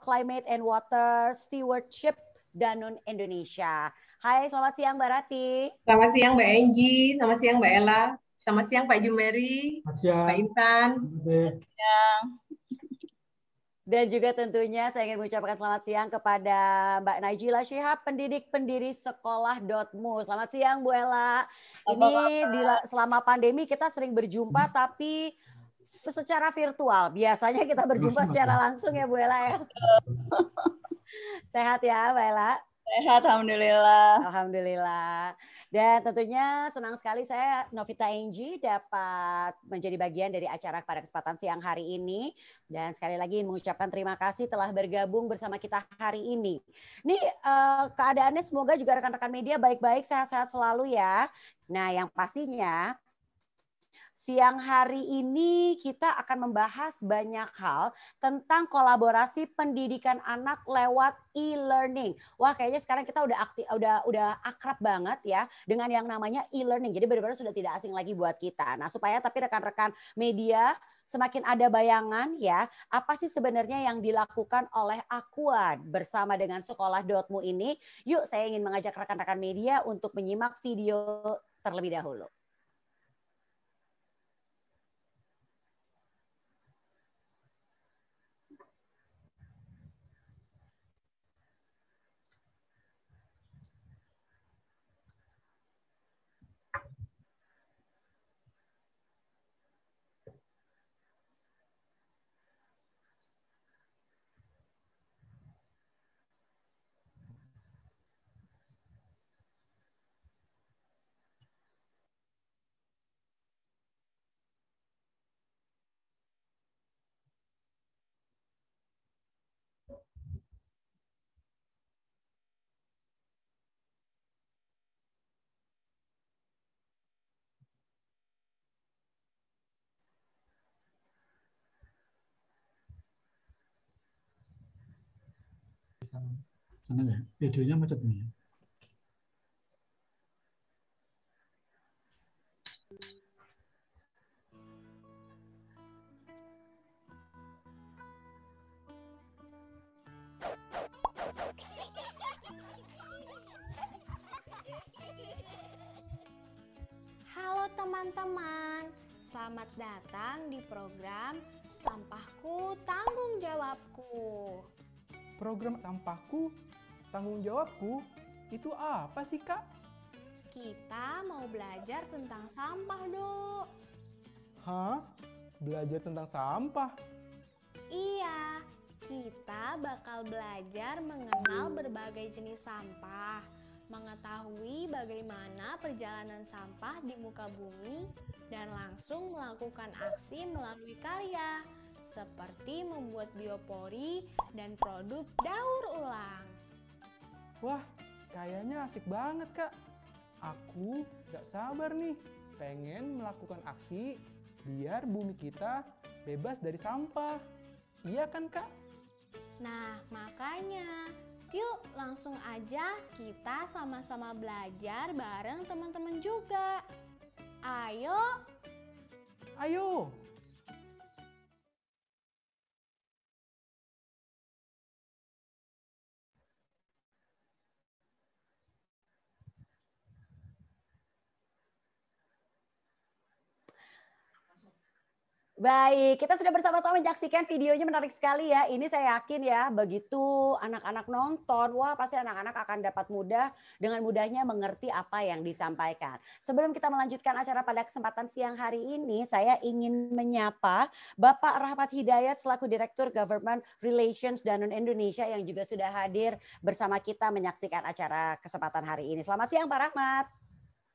Climate and Water Stewardship Danone Indonesia. Hai, selamat siang Mbak Rati. Selamat siang Mbak Enggi, selamat siang Mbak Ella, selamat siang Pak Jumeri, Selamat siang. Mbak Intan. Dan juga tentunya saya ingin mengucapkan selamat siang kepada Mbak Najila Shihab, pendidik pendiri sekolah.mu. Selamat siang Bu Ella. Ini selama pandemi kita sering berjumpa tapi secara virtual. Biasanya kita berjumpa secara langsung ya Bu Ella ya. Sehat ya Mbak Ella? Sehat, alhamdulillah. Alhamdulillah. Dan tentunya senang sekali saya Novita Enggi dapat menjadi bagian dari acara pada kesempatan siang hari ini. Dan sekali lagi mengucapkan terima kasih telah bergabung bersama kita hari ini. Ini keadaannya semoga juga rekan-rekan media baik-baik, sehat-sehat selalu ya. Nah yang pastinya siang hari ini kita akan membahas banyak hal tentang kolaborasi pendidikan anak lewat e-learning. Wah, kayaknya sekarang kita udah akrab banget ya dengan yang namanya e-learning. Jadi benar-benar sudah tidak asing lagi buat kita. Nah, supaya tapi rekan-rekan media semakin ada bayangan ya, apa sih sebenarnya yang dilakukan oleh Aquad bersama dengan sekolah.mu ini? Yuk, saya ingin mengajak rekan-rekan media untuk menyimak video terlebih dahulu. Sana ya, videonya macet nih. Halo teman-teman, selamat datang di program Sampahku Tanggung Jawabku. Program Sampahku Tanggung Jawabku itu apa sih Kak? Kita mau belajar tentang sampah, Dok. Hah? Belajar tentang sampah? Iya, kita bakal belajar mengenal berbagai jenis sampah, mengetahui bagaimana perjalanan sampah di muka bumi, dan langsung melakukan aksi melalui karya, seperti membuat biopori dan produk daur ulang. Wah, kayaknya asik banget Kak. Aku gak sabar nih, pengen melakukan aksi biar bumi kita bebas dari sampah. Iya kan Kak? Nah, makanya yuk langsung aja kita sama-sama belajar bareng teman-teman juga. Ayo! Ayo! Baik, kita sudah bersama-sama menyaksikan videonya, menarik sekali ya. Ini saya yakin ya, begitu anak-anak nonton, wah pasti anak-anak akan dapat dengan mudahnya mengerti apa yang disampaikan. Sebelum kita melanjutkan acara pada kesempatan siang hari ini, saya ingin menyapa Bapak Rahmat Hidayat selaku Direktur Government Relations Danone Indonesia yang juga sudah hadir bersama kita menyaksikan acara kesempatan hari ini. Selamat siang Pak Rahmat.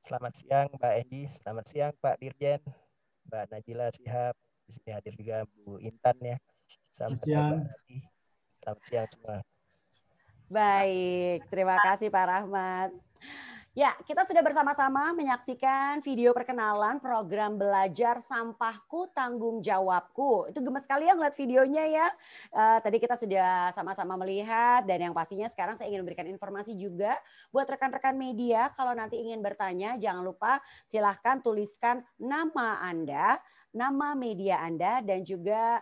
Selamat siang Mbak Enggi, selamat siang Pak Dirjen, Mbak Najila Shihab. Di sini hadir juga Bu Intan ya. Selamat siang Mbak Rati. Selamat siang semua. Baik, terima kasih Pak Rahmat. Ya, kita sudah bersama-sama menyaksikan video perkenalan program belajar Sampahku Tanggung Jawabku. Itu gemes sekali ya ngeliat videonya ya. Tadi kita sudah sama-sama melihat dan yang pastinya sekarang saya ingin memberikan informasi juga buat rekan-rekan media. Kalau nanti ingin bertanya jangan lupa silahkan tuliskan nama Anda, nama media Anda dan juga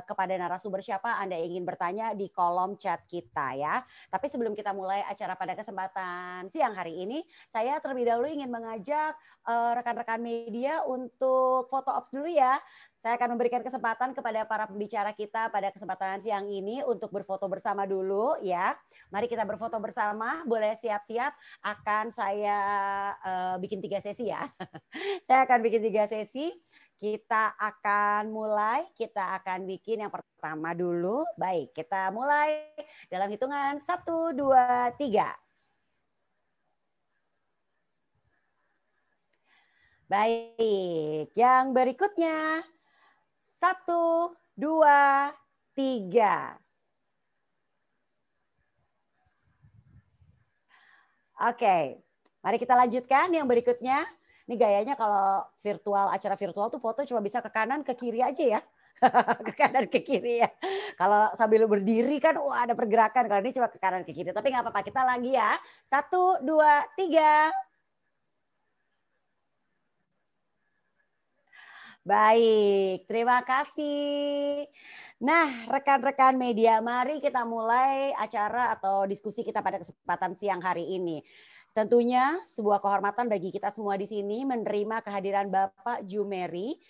kepada narasumber siapa Anda ingin bertanya di kolom chat kita ya. Tapi sebelum kita mulai acara pada kesempatan siang hari ini, saya terlebih dahulu ingin mengajak rekan-rekan media untuk foto ops dulu ya. Saya akan memberikan kesempatan kepada para pembicara kita pada kesempatan siang ini untuk berfoto bersama dulu ya. Mari kita berfoto bersama, boleh siap-siap. Akan saya bikin 3 sesi ya. Saya akan bikin 3 sesi. Kita akan mulai, kita akan bikin yang pertama dulu. Baik, kita mulai dalam hitungan 1, 2, 3. Baik, yang berikutnya. 1, 2, 3. Oke, mari kita lanjutkan yang berikutnya. Ini gayanya kalau virtual, acara virtual tuh foto cuma bisa ke kanan, ke kiri aja ya. Ke kanan, ke kiri ya. Kalau sambil berdiri kan wah ada pergerakan. Kalau ini cuma ke kanan, ke kiri. Tapi nggak apa-apa, kita lagi ya. 1, 2, 3. Baik, terima kasih. Nah, rekan-rekan media, mari kita mulai acara atau diskusi kita pada kesempatan siang hari ini. Tentunya sebuah kehormatan bagi kita semua di sini menerima kehadiran Bapak Jumeri.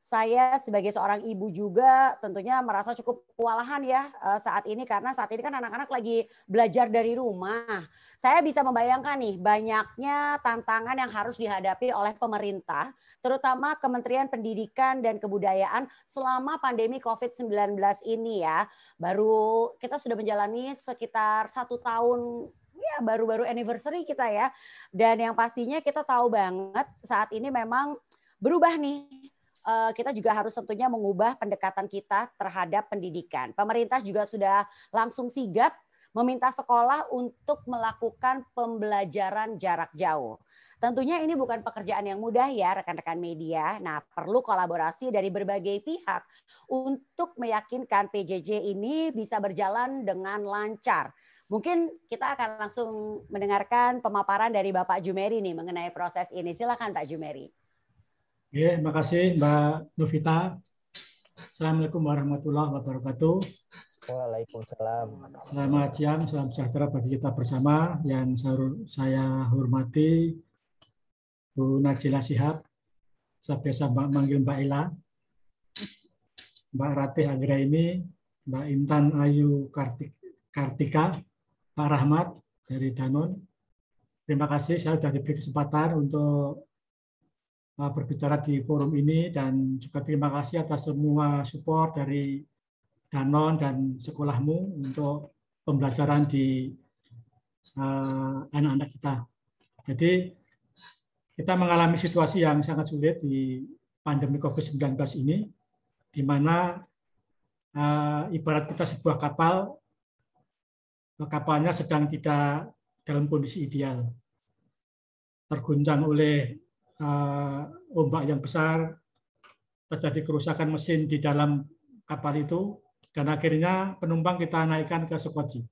Saya sebagai seorang ibu juga tentunya merasa cukup kewalahan ya saat ini karena saat ini kan anak-anak lagi belajar dari rumah. Saya bisa membayangkan nih banyaknya tantangan yang harus dihadapi oleh pemerintah, terutama Kementerian Pendidikan dan Kebudayaan selama pandemi COVID-19 ini ya. Baru kita sudah menjalani sekitar 1 tahun ya, baru-baru anniversary kita ya. Dan yang pastinya kita tahu banget saat ini memang berubah nih. Kita juga harus tentunya mengubah pendekatan kita terhadap pendidikan. Pemerintah juga sudah langsung sigap meminta sekolah untuk melakukan pembelajaran jarak jauh. Tentunya ini bukan pekerjaan yang mudah ya rekan-rekan media. Nah, perlu kolaborasi dari berbagai pihak untuk meyakinkan PJJ ini bisa berjalan dengan lancar. Mungkin kita akan langsung mendengarkan pemaparan dari Bapak Jumeri nih mengenai proses ini. Silakan Pak Jumeri. Oke, terima kasih Mbak Novita. Assalamualaikum warahmatullahi wabarakatuh. Waalaikumsalam. Selamat siang, salam sejahtera bagi kita bersama. Yang saya hormati Bu Najila Shihab, saya biasa manggil Mbak Ela, Mbak Ratih Anggraini, Mbak Intan Ayu Kartika, Pak Rahmat dari Danone. Terima kasih saya sudah diberi kesempatan untuk berbicara di forum ini dan juga terima kasih atas semua support dari Danone dan sekolahmu untuk pembelajaran di anak-anak kita. Jadi kita mengalami situasi yang sangat sulit di pandemi COVID-19 ini, di mana ibarat kita sebuah kapal, kapalnya sedang tidak dalam kondisi ideal, terguncang oleh ombak yang besar, terjadi kerusakan mesin di dalam kapal itu, dan akhirnya penumpang kita naikkan ke Sekoci.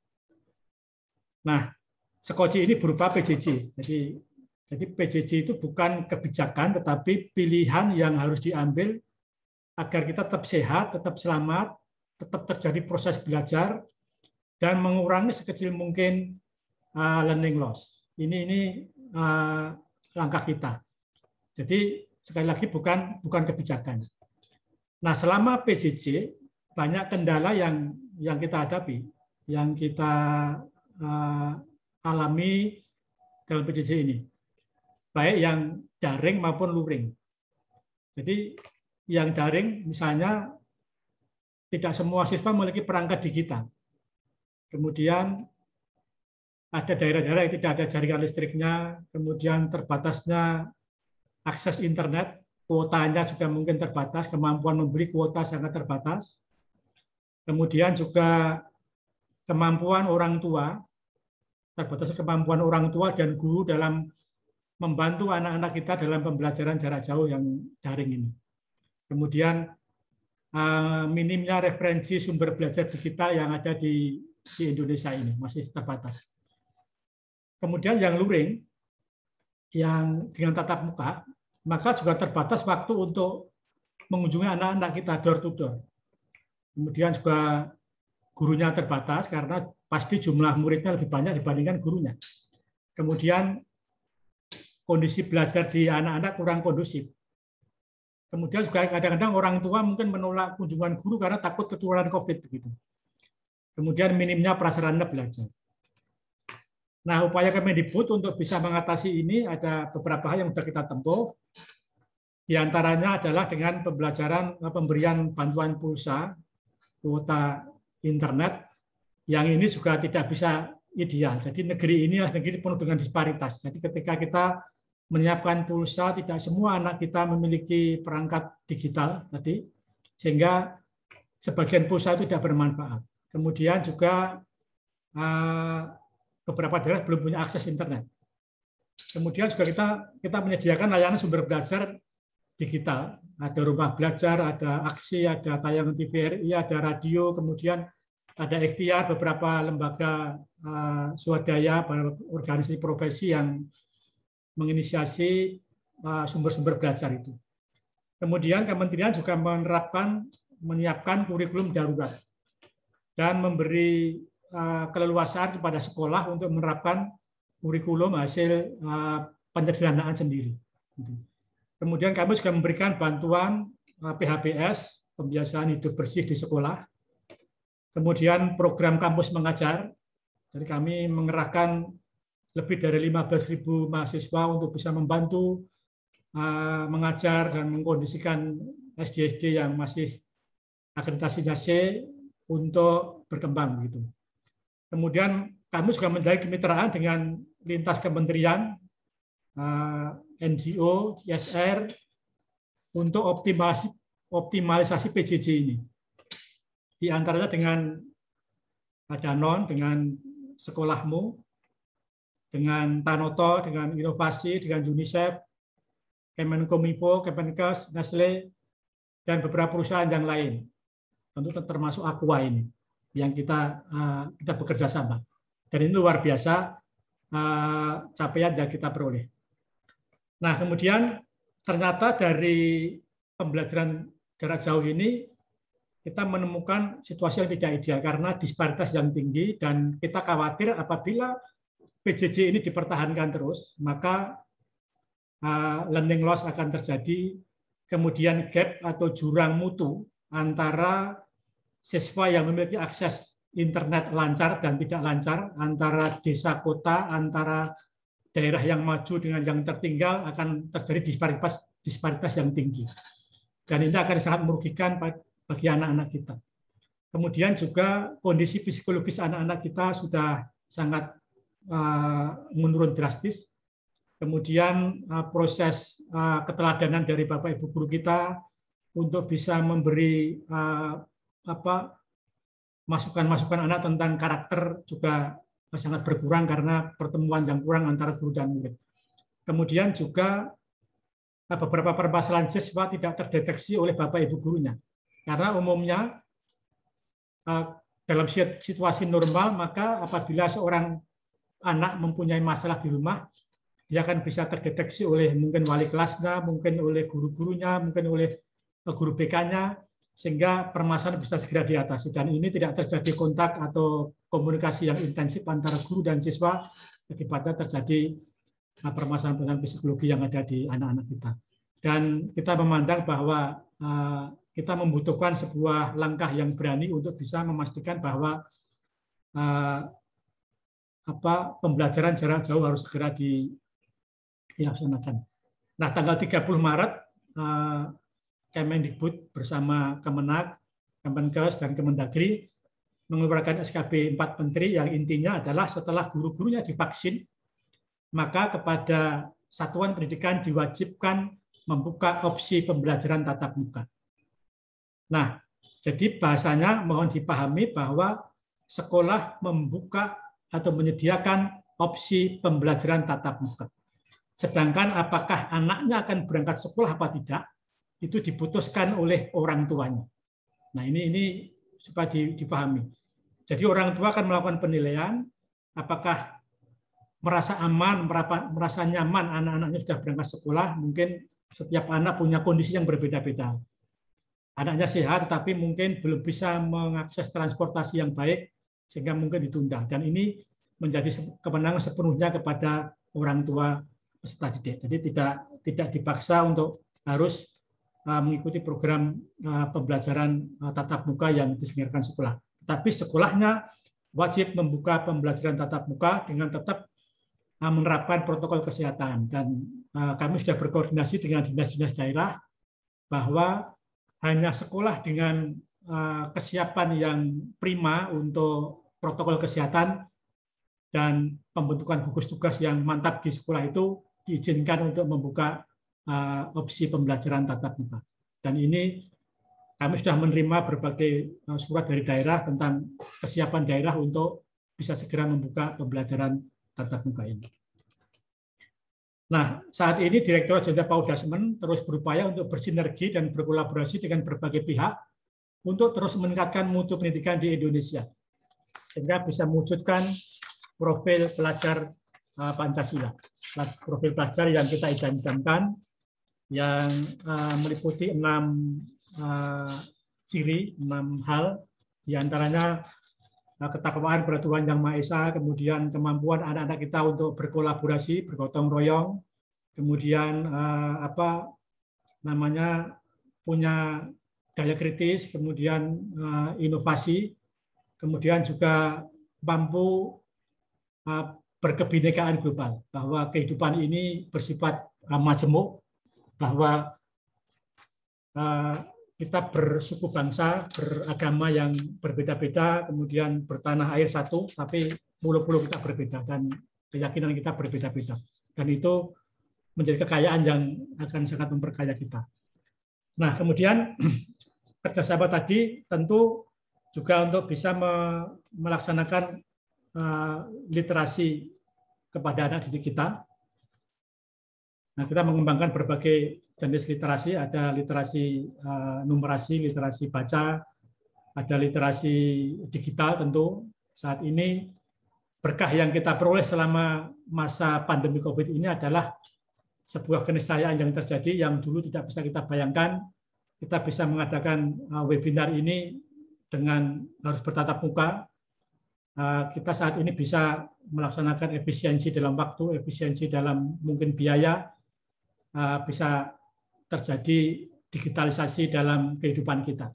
Nah, Sekoci ini berupa PJJ. Jadi PJJ itu bukan kebijakan, tetapi pilihan yang harus diambil agar kita tetap sehat, tetap selamat, tetap terjadi proses belajar, dan mengurangi sekecil mungkin learning loss. Ini langkah kita. Jadi sekali lagi bukan kebijakan. Nah, selama PJJ banyak kendala yang kita hadapi, yang kita alami dalam PJJ ini, baik yang daring maupun luring. Jadi yang daring misalnya tidak semua siswa memiliki perangkat digital. Kemudian ada daerah-daerah yang tidak ada jaringan listriknya, kemudian terbatasnya akses internet, kuotanya juga mungkin terbatas, kemampuan membeli kuota sangat terbatas. Kemudian juga kemampuan orang tua, terbatas kemampuan orang tua dan guru dalam membantu anak-anak kita dalam pembelajaran jarak jauh yang daring ini. Kemudian minimnya referensi sumber belajar digital yang ada di Indonesia ini masih terbatas. Kemudian yang luring, yang dengan tatap muka, maka juga terbatas waktu untuk mengunjungi anak-anak kita door to door. Kemudian juga gurunya terbatas karena pasti jumlah muridnya lebih banyak dibandingkan gurunya. Kemudian kondisi belajar di anak-anak kurang kondusif. Kemudian juga kadang-kadang orang tua mungkin menolak kunjungan guru karena takut ketularan COVID begitu. Kemudian minimnya prasarana belajar. Nah, upaya Kemendikbud untuk bisa mengatasi ini ada beberapa hal yang sudah kita tempuh. Di antaranya adalah dengan pemberian bantuan pulsa, kuota internet, yang ini juga tidak bisa ideal. Jadi negeri ini adalah negeri penuh dengan disparitas. Jadi ketika kita menyiapkan pulsa, tidak semua anak kita memiliki perangkat digital tadi, sehingga sebagian pulsa itu tidak bermanfaat. Kemudian juga beberapa daerah belum punya akses internet. Kemudian juga kita menyediakan layanan sumber belajar digital. Ada rumah belajar, ada aksi, ada tayangan TVRI, ada radio, kemudian ada ikhtiar beberapa lembaga swadaya, organisasi profesi yang menginisiasi sumber-sumber belajar itu. Kemudian Kementerian juga menyiapkan kurikulum darurat dan memberi keleluasaan kepada sekolah untuk menerapkan kurikulum hasil penyederhanaan sendiri. Kemudian kami juga memberikan bantuan PHBS, pembiasaan hidup bersih di sekolah. Kemudian program kampus mengajar. Jadi kami mengerahkan lebih dari 15.000 mahasiswa untuk bisa membantu mengajar dan mengkondisikan SD-SD yang masih akreditasinya C untuk berkembang gitu. Kemudian kami juga menjalin kemitraan dengan lintas kementerian, NGO, CSR untuk optimalisasi PJJ ini. Di antaranya dengan Danon, dengan Sekolahmu, dengan Tanoto, dengan Inovasi, dengan UNICEF, Kemenkominfo, Kemenkes, Nestle, dan beberapa perusahaan yang lain. Tentu termasuk Aqua ini yang kita bekerja sama. Dan ini luar biasa capaian yang kita peroleh. Nah, kemudian ternyata dari pembelajaran jarak jauh ini kita menemukan situasi yang tidak ideal karena disparitas yang tinggi dan kita khawatir apabila PJJ ini dipertahankan terus, maka learning loss akan terjadi, kemudian gap atau jurang mutu antara siswa yang memiliki akses internet lancar dan tidak lancar, antara desa kota, antara daerah yang maju dengan yang tertinggal akan terjadi disparitas yang tinggi. Dan ini akan sangat merugikan bagi anak-anak kita. Kemudian juga kondisi psikologis anak-anak kita sudah sangat menurun drastis. Kemudian proses keteladanan dari Bapak Ibu guru kita untuk bisa memberi masukan-masukan anak tentang karakter juga sangat berkurang karena pertemuan yang kurang antara guru dan murid. Kemudian juga beberapa permasalahan siswa tidak terdeteksi oleh Bapak Ibu gurunya. Karena umumnya dalam situasi normal, maka apabila seorang anak mempunyai masalah di rumah, dia akan bisa terdeteksi oleh mungkin wali kelasnya, mungkin oleh guru-gurunya, mungkin oleh guru BK-nya, sehingga permasalahan bisa segera diatasi. Dan ini tidak terjadi kontak atau komunikasi yang intensif antara guru dan siswa, akibatnya terjadi permasalahan psikologi yang ada di anak-anak kita. Dan kita memandang bahwa kita membutuhkan sebuah langkah yang berani untuk bisa memastikan bahwa pembelajaran jarak jauh harus segera dilaksanakan. Nah, tanggal 30 Maret Kemendikbud bersama Kemenak, Kemenkes, dan Kemendagri mengeluarkan SKB 4 Menteri yang intinya adalah setelah guru-gurunya divaksin, maka kepada satuan pendidikan diwajibkan membuka opsi pembelajaran tatap muka. Nah, jadi bahasanya mohon dipahami bahwa sekolah membuka atau menyediakan opsi pembelajaran tatap muka. Sedangkan apakah anaknya akan berangkat sekolah apa tidak, itu diputuskan oleh orang tuanya. Nah, ini supaya dipahami. Jadi orang tua akan melakukan penilaian apakah merasa aman, merasa nyaman anak-anaknya sudah berangkat sekolah. Mungkin setiap anak punya kondisi yang berbeda-beda. anaknya sehat, tapi mungkin belum bisa mengakses transportasi yang baik, sehingga mungkin ditunda. Dan ini menjadi kewenangan sepenuhnya kepada orang tua peserta didik. Jadi tidak dipaksa untuk harus mengikuti program pembelajaran tatap muka yang diselenggarakan sekolah. Tapi sekolahnya wajib membuka pembelajaran tatap muka dengan tetap menerapkan protokol kesehatan. Dan kami sudah berkoordinasi dengan dinas-dinas daerah bahwa hanya sekolah dengan kesiapan yang prima untuk protokol kesehatan dan pembentukan gugus tugas yang mantap di sekolah itu diizinkan untuk membuka opsi pembelajaran tatap muka. Dan ini kami sudah menerima berbagai surat dari daerah tentang kesiapan daerah untuk bisa segera membuka pembelajaran tatap muka ini. Nah, saat ini Direktorat Jenderal PAUD Dasmen terus berupaya untuk bersinergi dan berkolaborasi dengan berbagai pihak untuk terus meningkatkan mutu pendidikan di Indonesia, sehingga bisa mewujudkan profil pelajar Pancasila, profil pelajar yang kita idam-idamkan, yang meliputi 6 ciri, 6 hal, diantaranya ketakwaan pada Tuhan Yang Maha Esa, kemudian kemampuan anak-anak kita untuk berkolaborasi, bergotong royong, kemudian punya daya kritis, kemudian inovasi, kemudian juga mampu berkebinekaan global, bahwa kehidupan ini bersifat majemuk, bahwa kita bersuku bangsa, beragama yang berbeda-beda, kemudian bertanah air satu, tapi pulau-pulau kita berbeda, dan keyakinan kita berbeda-beda. Dan itu menjadi kekayaan yang akan sangat memperkaya kita. Nah, kemudian kerjasama tadi tentu juga untuk bisa melaksanakan literasi kepada anak didik kita. Nah, kita mengembangkan berbagai jenis literasi, ada literasi numerasi, literasi baca, ada literasi digital tentu. Saat ini berkah yang kita peroleh selama masa pandemi COVID ini adalah sebuah keniscayaan yang terjadi yang dulu tidak bisa kita bayangkan. Kita bisa mengadakan webinar ini dengan harus bertatap muka. Kita saat ini bisa melaksanakan efisiensi dalam waktu, efisiensi dalam mungkin biaya, bisa terjadi digitalisasi dalam kehidupan kita.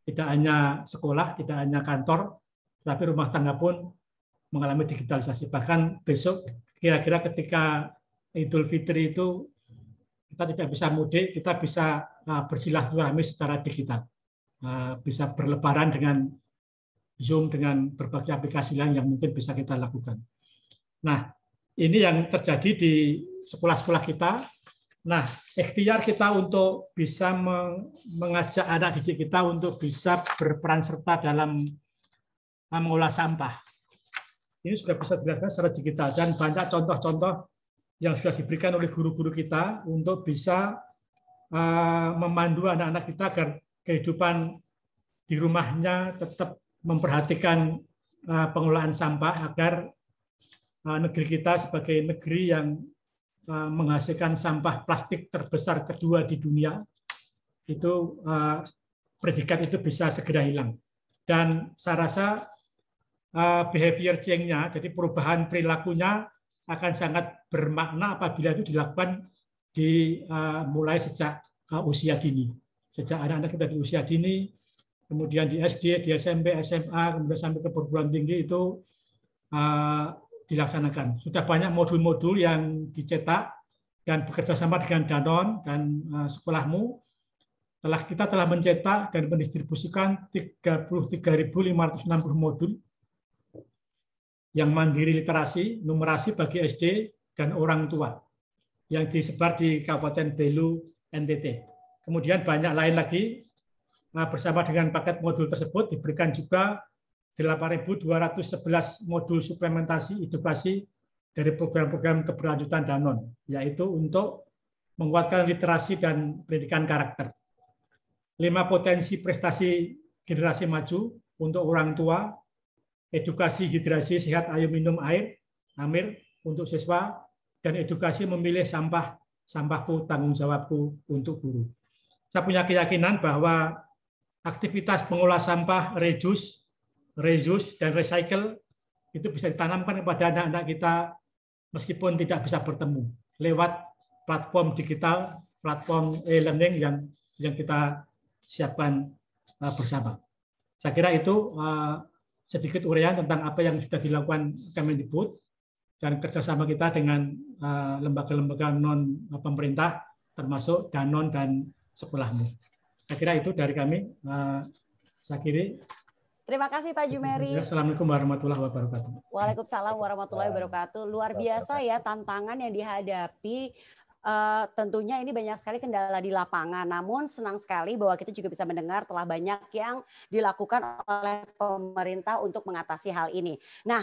Tidak hanya sekolah, tidak hanya kantor, tapi rumah tangga pun mengalami digitalisasi. Bahkan besok, kira-kira ketika Idul Fitri itu, kita tidak bisa mudik, kita bisa bersilaturahmi secara digital. Bisa berlebaran dengan Zoom, dengan berbagai aplikasi lain yang mungkin bisa kita lakukan. Nah, ini yang terjadi di sekolah-sekolah kita. Nah, ikhtiar kita untuk bisa mengajak anak didik kita untuk bisa berperan serta dalam mengolah sampah. Ini sudah bisa dilakukan secara digital, dan banyak contoh-contoh yang sudah diberikan oleh guru-guru kita untuk bisa memandu anak-anak kita agar kehidupan di rumahnya tetap memperhatikan pengelolaan sampah, agar negeri kita sebagai negeri yang menghasilkan sampah plastik terbesar kedua di dunia, itu predikat itu bisa segera hilang. Dan saya rasa behavior change-nya, jadi perubahan perilakunya akan sangat bermakna apabila itu dilakukan mulai sejak usia dini. Sejak anak-anak kita di usia dini, kemudian di SD, di SMP, SMA, kemudian sampai ke perguruan tinggi itu dilaksanakan. Sudah banyak modul-modul yang dicetak dan bekerja sama dengan Danone dan sekolahmu. Kita telah mencetak dan mendistribusikan 33.560 modul yang mandiri literasi, numerasi bagi SD dan orang tua yang disebar di Kabupaten Belu, NTT. Kemudian banyak lain lagi. Bersama dengan paket modul tersebut diberikan juga 8.211 modul suplementasi edukasi dari program-program keberlanjutan Danone, yaitu untuk menguatkan literasi dan pendidikan karakter. 5 potensi prestasi generasi maju untuk orang tua, edukasi hidrasi sehat ayo minum air, AMIR untuk siswa, dan edukasi memilih sampahku tanggung jawabku untuk guru. Saya punya keyakinan bahwa aktivitas pengolah sampah, reuse, dan recycle itu bisa ditanamkan kepada anak-anak kita meskipun tidak bisa bertemu lewat platform digital, platform e-learning yang kita siapkan bersama. Saya kira itu sedikit uraian tentang apa yang sudah dilakukan Kemendikbud dan kerjasama kita dengan lembaga-lembaga non pemerintah termasuk Danon dan Sekolahmu. Saya kira itu dari kami. Saya kira. Terima kasih Pak Jumeri. Assalamualaikum warahmatullahi wabarakatuh. Waalaikumsalam warahmatullahi wabarakatuh. Luar biasa ya tantangan yang dihadapi. Tentunya ini banyak sekali kendala di lapangan. Namun senang sekali bahwa kita juga bisa mendengar telah banyak yang dilakukan oleh pemerintah untuk mengatasi hal ini. Nah,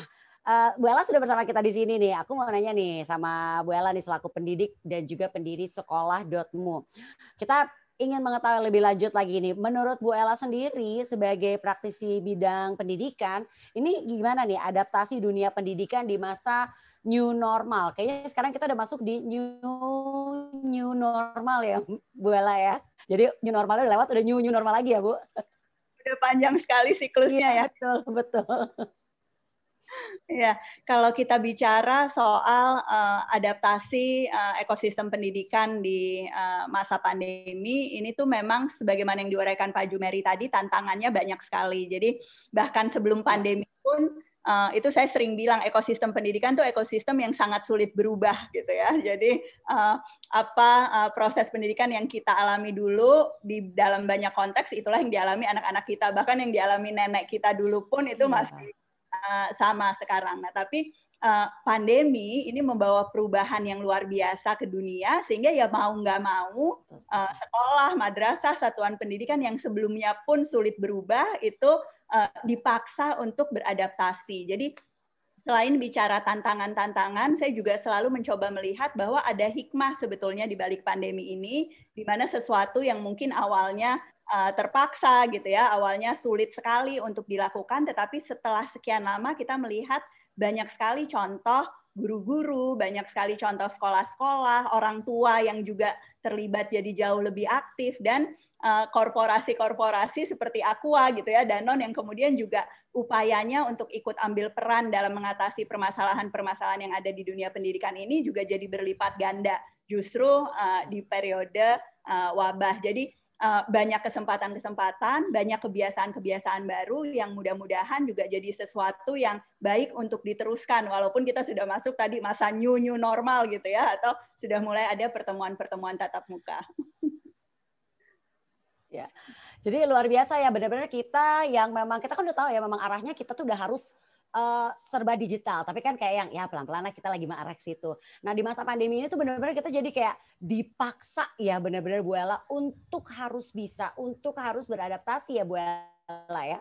Bu Ella sudah bersama kita di sini nih. Aku mau nanya nih sama Bu Ella nih selaku pendidik dan juga pendiri sekolah.mu. Kita ingin mengetahui lebih lanjut lagi nih, menurut Bu Ella sendiri sebagai praktisi bidang pendidikan, ini gimana nih adaptasi dunia pendidikan di masa new normal? Kayaknya sekarang kita udah masuk di new normal ya, Bu Ella ya. Jadi new normalnya udah lewat, udah new normal lagi ya, Bu? Udah panjang sekali siklusnya ya. Betul. Ya, kalau kita bicara soal adaptasi ekosistem pendidikan di masa pandemi, ini tuh memang sebagaimana yang diuraikan Pak Jumeri tadi, tantangannya banyak sekali. Jadi bahkan sebelum pandemi pun itu saya sering bilang ekosistem pendidikan tuh ekosistem yang sangat sulit berubah gitu ya. Jadi proses pendidikan yang kita alami dulu di dalam banyak konteks itulah yang dialami anak-anak kita, bahkan yang dialami nenek kita dulu pun itu masih sama sekarang. Nah, tapi pandemi ini membawa perubahan yang luar biasa ke dunia, sehingga ya mau nggak mau sekolah, madrasah, satuan pendidikan yang sebelumnya pun sulit berubah itu dipaksa untuk beradaptasi. Jadi selain bicara tantangan-tantangan, saya juga selalu mencoba melihat bahwa ada hikmah sebetulnya di balik pandemi ini, di mana sesuatu yang mungkin awalnya terpaksa gitu ya, awalnya sulit sekali untuk dilakukan, tetapi setelah sekian lama kita melihat banyak sekali contoh guru-guru, banyak sekali contoh sekolah-sekolah, orang tua yang juga terlibat jadi jauh lebih aktif, dan korporasi-korporasi seperti Aqua gitu ya, Danon yang kemudian juga upayanya untuk ikut ambil peran dalam mengatasi permasalahan-permasalahan yang ada di dunia pendidikan ini juga jadi berlipat ganda justru di periode wabah. Jadi banyak kesempatan-kesempatan, banyak kebiasaan-kebiasaan baru yang mudah-mudahan juga jadi sesuatu yang baik untuk diteruskan, walaupun kita sudah masuk tadi masa new normal gitu ya, atau sudah mulai ada pertemuan-pertemuan tatap muka. Ya, jadi luar biasa ya, benar-benar kita yang memang, kita kan udah tahu ya memang arahnya kita tuh udah harus serba digital, tapi kan kayak yang ya pelan-pelan lah kita lagi mengarah ke situ. Nah di masa pandemi ini tuh benar-benar kita jadi kayak dipaksa ya benar-benar Bu Ella untuk harus bisa, untuk harus beradaptasi ya Bu Ella ya.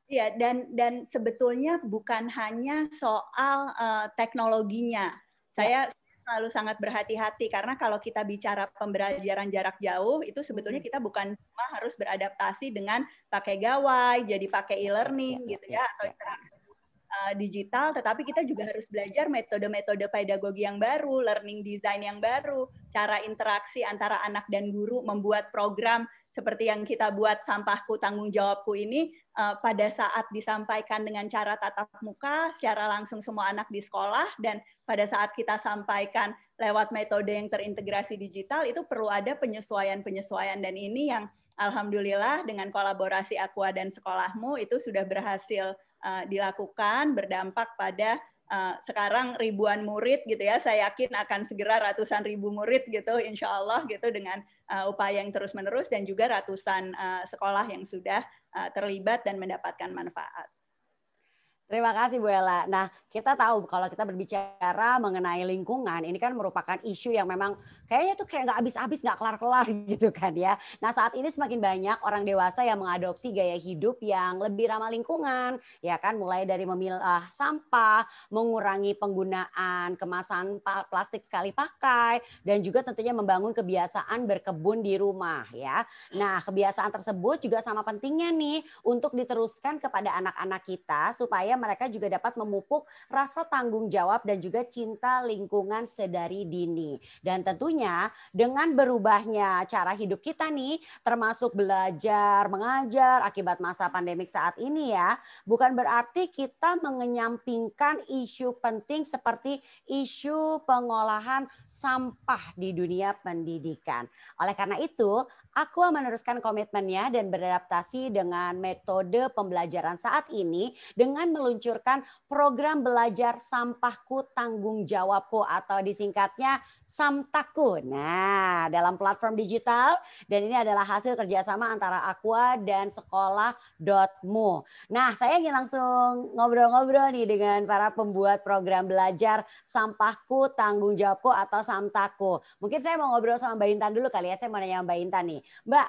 Iya, dan sebetulnya bukan hanya soal teknologinya. Saya selalu sangat berhati-hati karena kalau kita bicara pembelajaran jarak jauh itu sebetulnya kita bukan cuma harus beradaptasi dengan pakai gawai, jadi pakai e-learning gitu ya, atau interaksi digital, tetapi kita juga harus belajar metode-metode pedagogi yang baru, learning design yang baru, cara interaksi antara anak dan guru, membuat program seperti yang kita buat Sampahku Tanggung Jawabku ini pada saat disampaikan dengan cara tatap muka secara langsung semua anak di sekolah, dan pada saat kita sampaikan lewat metode yang terintegrasi digital itu perlu ada penyesuaian-penyesuaian, dan ini yang alhamdulillah dengan kolaborasi Aqua dan Sekolahmu itu sudah berhasil dilakukan, berdampak pada sekarang ribuan murid gitu ya, saya yakin akan segera ratusan ribu murid gitu insya Allah gitu dengan upaya yang terus-menerus, dan juga ratusan sekolah yang sudah terlibat dan mendapatkan manfaat. Terima kasih Bu Ella. Nah, kita tahu kalau kita berbicara mengenai lingkungan, ini kan merupakan isu yang memang kayaknya tuh kayak nggak habis-habis, nggak kelar-kelar gitu kan ya. Nah, saat ini semakin banyak orang dewasa yang mengadopsi gaya hidup yang lebih ramah lingkungan, ya kan, mulai dari memilah sampah, mengurangi penggunaan kemasan plastik sekali pakai, dan juga tentunya membangun kebiasaan berkebun di rumah ya. Nah, kebiasaan tersebut juga sama pentingnya nih untuk diteruskan kepada anak-anak kita supaya mereka juga dapat memupuk rasa tanggung jawab dan juga cinta lingkungan sedari dini. Dan tentunya dengan berubahnya cara hidup kita nih, termasuk belajar, mengajar akibat masa pandemik saat ini ya, bukan berarti kita mengenyampingkan isu penting seperti isu pengolahan sampah di dunia pendidikan. Oleh karena itu, Aqua meneruskan komitmennya dan beradaptasi dengan metode pembelajaran saat ini dengan meluncurkan program belajar Sampahku Tanggung Jawabku atau disingkatnya Samtaku. Nah, dalam platform digital, dan ini adalah hasil kerjasama antara Aqua dan sekolah.mu. Nah, saya ingin langsung ngobrol-ngobrol nih dengan para pembuat program belajar Sampahku Tanggung Jawabku atau Samtaku. Mungkin saya mau ngobrol sama Mbak Intan dulu kali ya. Saya mau nanya Mbak Intan nih. Mbak,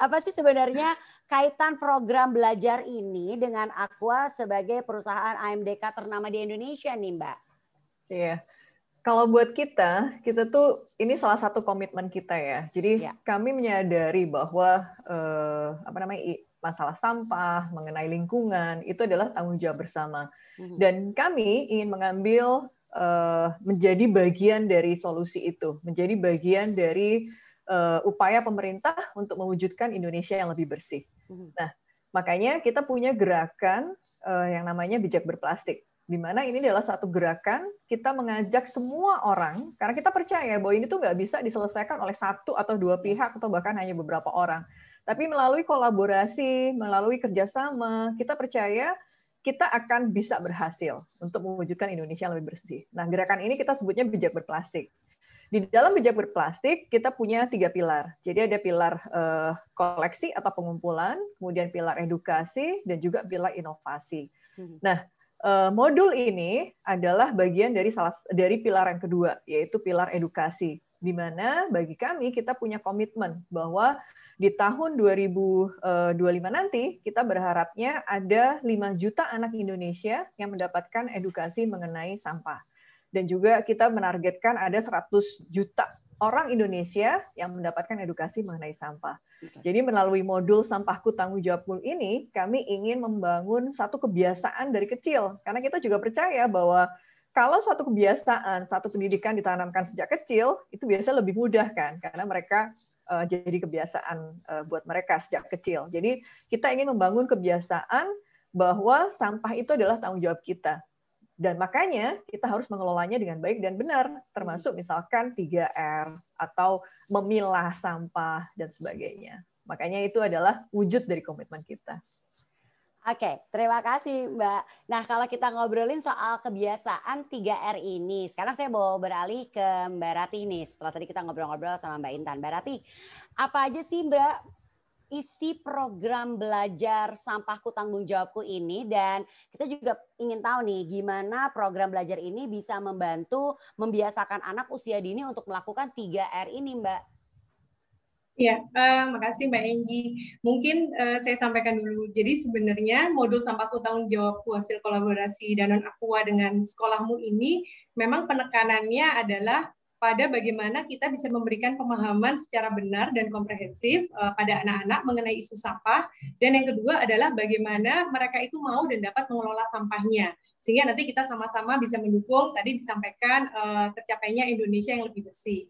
apa sih sebenarnya kaitan program belajar ini dengan Aqua sebagai perusahaan AMDK ternama di Indonesia nih, Mbak? Iya. Kalau buat kita tuh ini salah satu komitmen kita ya. Jadi kami menyadari bahwa masalah sampah, mengenai lingkungan itu adalah tanggung jawab bersama. Dan kami ingin mengambil menjadi bagian dari solusi itu, menjadi bagian dari upaya pemerintah untuk mewujudkan Indonesia yang lebih bersih. Nah, makanya kita punya gerakan yang namanya Bijak Berplastik, di mana ini adalah satu gerakan kita mengajak semua orang, karena kita percaya bahwa ini tuh nggak bisa diselesaikan oleh satu atau dua pihak atau bahkan hanya beberapa orang. Tapi melalui kolaborasi, melalui kerjasama, kita percaya kita akan bisa berhasil untuk mewujudkan Indonesia yang lebih bersih. Nah, gerakan ini kita sebutnya Bijak Berplastik. Di dalam Bijak Berplastik, kita punya 3 pilar. Jadi ada pilar koleksi atau pengumpulan, kemudian pilar edukasi, dan juga pilar inovasi. Nah, modul ini adalah bagian dari pilar yang kedua, yaitu pilar edukasi, di mana bagi kami kita punya komitmen bahwa di tahun 2025 nanti kita berharapnya ada 5 juta anak Indonesia yang mendapatkan edukasi mengenai sampah. Dan juga kita menargetkan ada 100 juta orang Indonesia yang mendapatkan edukasi mengenai sampah. Jadi melalui modul Sampahku Tanggung Jawabku ini, kami ingin membangun satu kebiasaan dari kecil. Karena kita juga percaya bahwa kalau suatu kebiasaan, satu pendidikan ditanamkan sejak kecil, itu biasanya lebih mudah kan, karena mereka jadi kebiasaan buat mereka sejak kecil. Jadi kita ingin membangun kebiasaan bahwa sampah itu adalah tanggung jawab kita. Dan makanya kita harus mengelolanya dengan baik dan benar, termasuk misalkan 3R atau memilah sampah dan sebagainya. Makanya itu adalah wujud dari komitmen kita. Oke, terima kasih Mbak. Nah, kalau kita ngobrolin soal kebiasaan 3R ini, sekarang saya mau beralih ke Mbak Rati nih. Setelah tadi kita ngobrol-ngobrol sama Mbak Intan. Mbak Rati, apa aja sih Mbak isi program belajar Sampahku Tanggung Jawabku ini, dan kita juga ingin tahu nih gimana program belajar ini bisa membantu membiasakan anak usia dini untuk melakukan 3R ini, Mbak. Ya, makasih Mbak Enggi. Mungkin saya sampaikan dulu. Jadi sebenarnya modul Sampahku Tanggung Jawabku hasil kolaborasi Danone Aqua dengan sekolahmu ini memang penekanannya adalah pada bagaimana kita bisa memberikan pemahaman secara benar dan komprehensif pada anak-anak mengenai isu sampah, dan yang kedua adalah bagaimana mereka itu mau dan dapat mengelola sampahnya, sehingga nanti kita sama-sama bisa mendukung tadi disampaikan tercapainya Indonesia yang lebih bersih.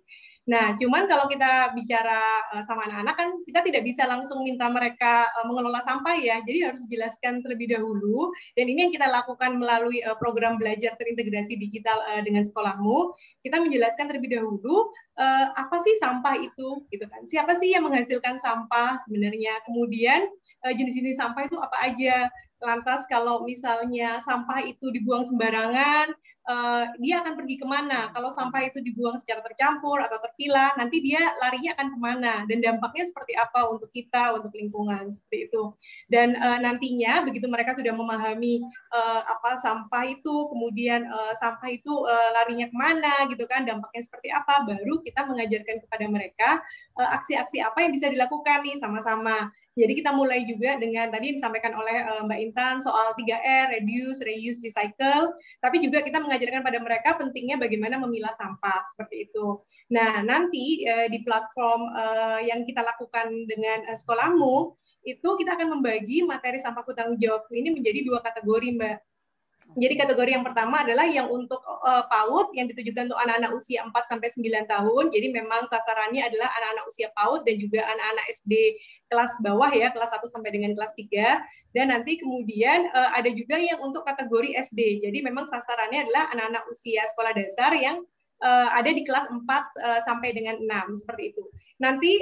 Nah, cuman kalau kita bicara sama anak-anak kan kita tidak bisa langsung minta mereka mengelola sampah ya, jadi harus dijelaskan terlebih dahulu, dan ini yang kita lakukan melalui program belajar terintegrasi digital dengan sekolahmu. Kita menjelaskan terlebih dahulu apa sih sampah itu, gitu kan? Siapa sih yang menghasilkan sampah sebenarnya? Kemudian jenis-jenis sampah itu apa aja? Lantas kalau misalnya sampah itu dibuang sembarangan, dia akan pergi kemana? Kalau sampah itu dibuang secara tercampur atau terpilah, nanti dia larinya akan kemana? Dan dampaknya seperti apa untuk kita, untuk lingkungan, seperti itu. Dan nantinya begitu mereka sudah memahami apa sampah itu, kemudian sampah itu larinya kemana, gitu kan? Dampaknya seperti apa? Baru kita mengajarkan kepada mereka aksi-aksi apa yang bisa dilakukan nih sama-sama. Jadi kita mulai juga dengan tadi disampaikan oleh Mbak Intan soal 3R, reduce, reuse, recycle, tapi juga kita mengajarkan pada mereka pentingnya bagaimana memilah sampah, seperti itu. Nah, nanti di platform yang kita lakukan dengan sekolahmu, itu kita akan membagi materi Sampahku Tanggung Jawabku ini menjadi 2 kategori, Mbak. Jadi kategori yang pertama adalah yang untuk PAUD yang ditujukan untuk anak-anak usia 4 sampai 9 tahun. Jadi memang sasarannya adalah anak-anak usia PAUD dan juga anak-anak SD kelas bawah ya, kelas 1 sampai dengan kelas 3. Dan nanti kemudian ada juga yang untuk kategori SD. Jadi memang sasarannya adalah anak-anak usia sekolah dasar yang ada di kelas 4 sampai dengan 6 seperti itu. Nanti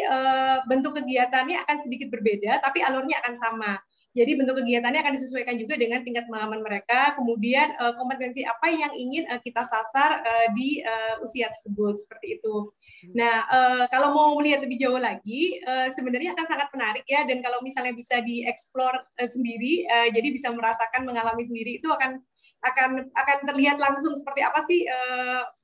bentuk kegiatannya akan sedikit berbeda tapi alurnya akan sama. Jadi bentuk kegiatannya akan disesuaikan juga dengan tingkat pemahaman mereka, kemudian kompetensi apa yang ingin kita sasar di usia tersebut, seperti itu. Nah, kalau mau melihat lebih jauh lagi, sebenarnya akan sangat menarik ya, dan kalau misalnya bisa dieksplor sendiri, jadi bisa merasakan, mengalami sendiri, itu akan terlihat langsung seperti apa sih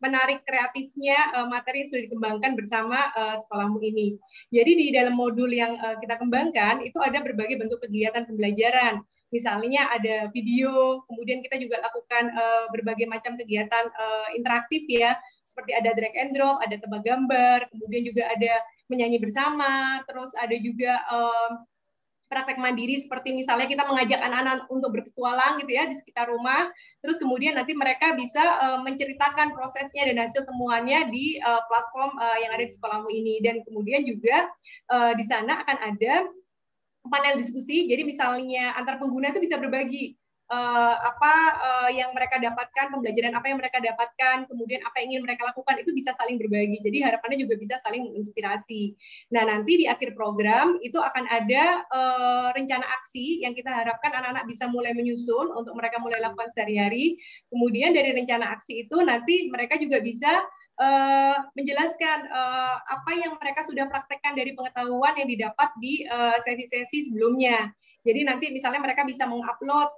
menarik kreatifnya materi yang sudah dikembangkan bersama sekolahmu ini. Jadi di dalam modul yang kita kembangkan itu ada berbagai bentuk kegiatan pembelajaran. Misalnya ada video, kemudian kita juga lakukan berbagai macam kegiatan interaktif ya, seperti ada drag and drop, ada tebak gambar, kemudian juga ada menyanyi bersama, terus ada juga praktek mandiri seperti misalnya kita mengajak anak-anak untuk berpetualang gitu ya di sekitar rumah, terus kemudian nanti mereka bisa menceritakan prosesnya dan hasil temuannya di platform yang ada di sekolahmu ini, dan kemudian juga di sana akan ada panel diskusi, jadi misalnya antar pengguna itu bisa berbagi yang mereka dapatkan, pembelajaran apa yang mereka dapatkan, kemudian apa yang ingin mereka lakukan, itu bisa saling berbagi. Jadi harapannya juga bisa saling menginspirasi. Nah, nanti di akhir program itu akan ada rencana aksi yang kita harapkan anak-anak bisa mulai menyusun untuk mereka mulai lakukan sehari-hari. Kemudian dari rencana aksi itu nanti mereka juga bisa menjelaskan apa yang mereka sudah praktekkan dari pengetahuan yang didapat di sesi-sesi sebelumnya. Jadi nanti misalnya mereka bisa mengupload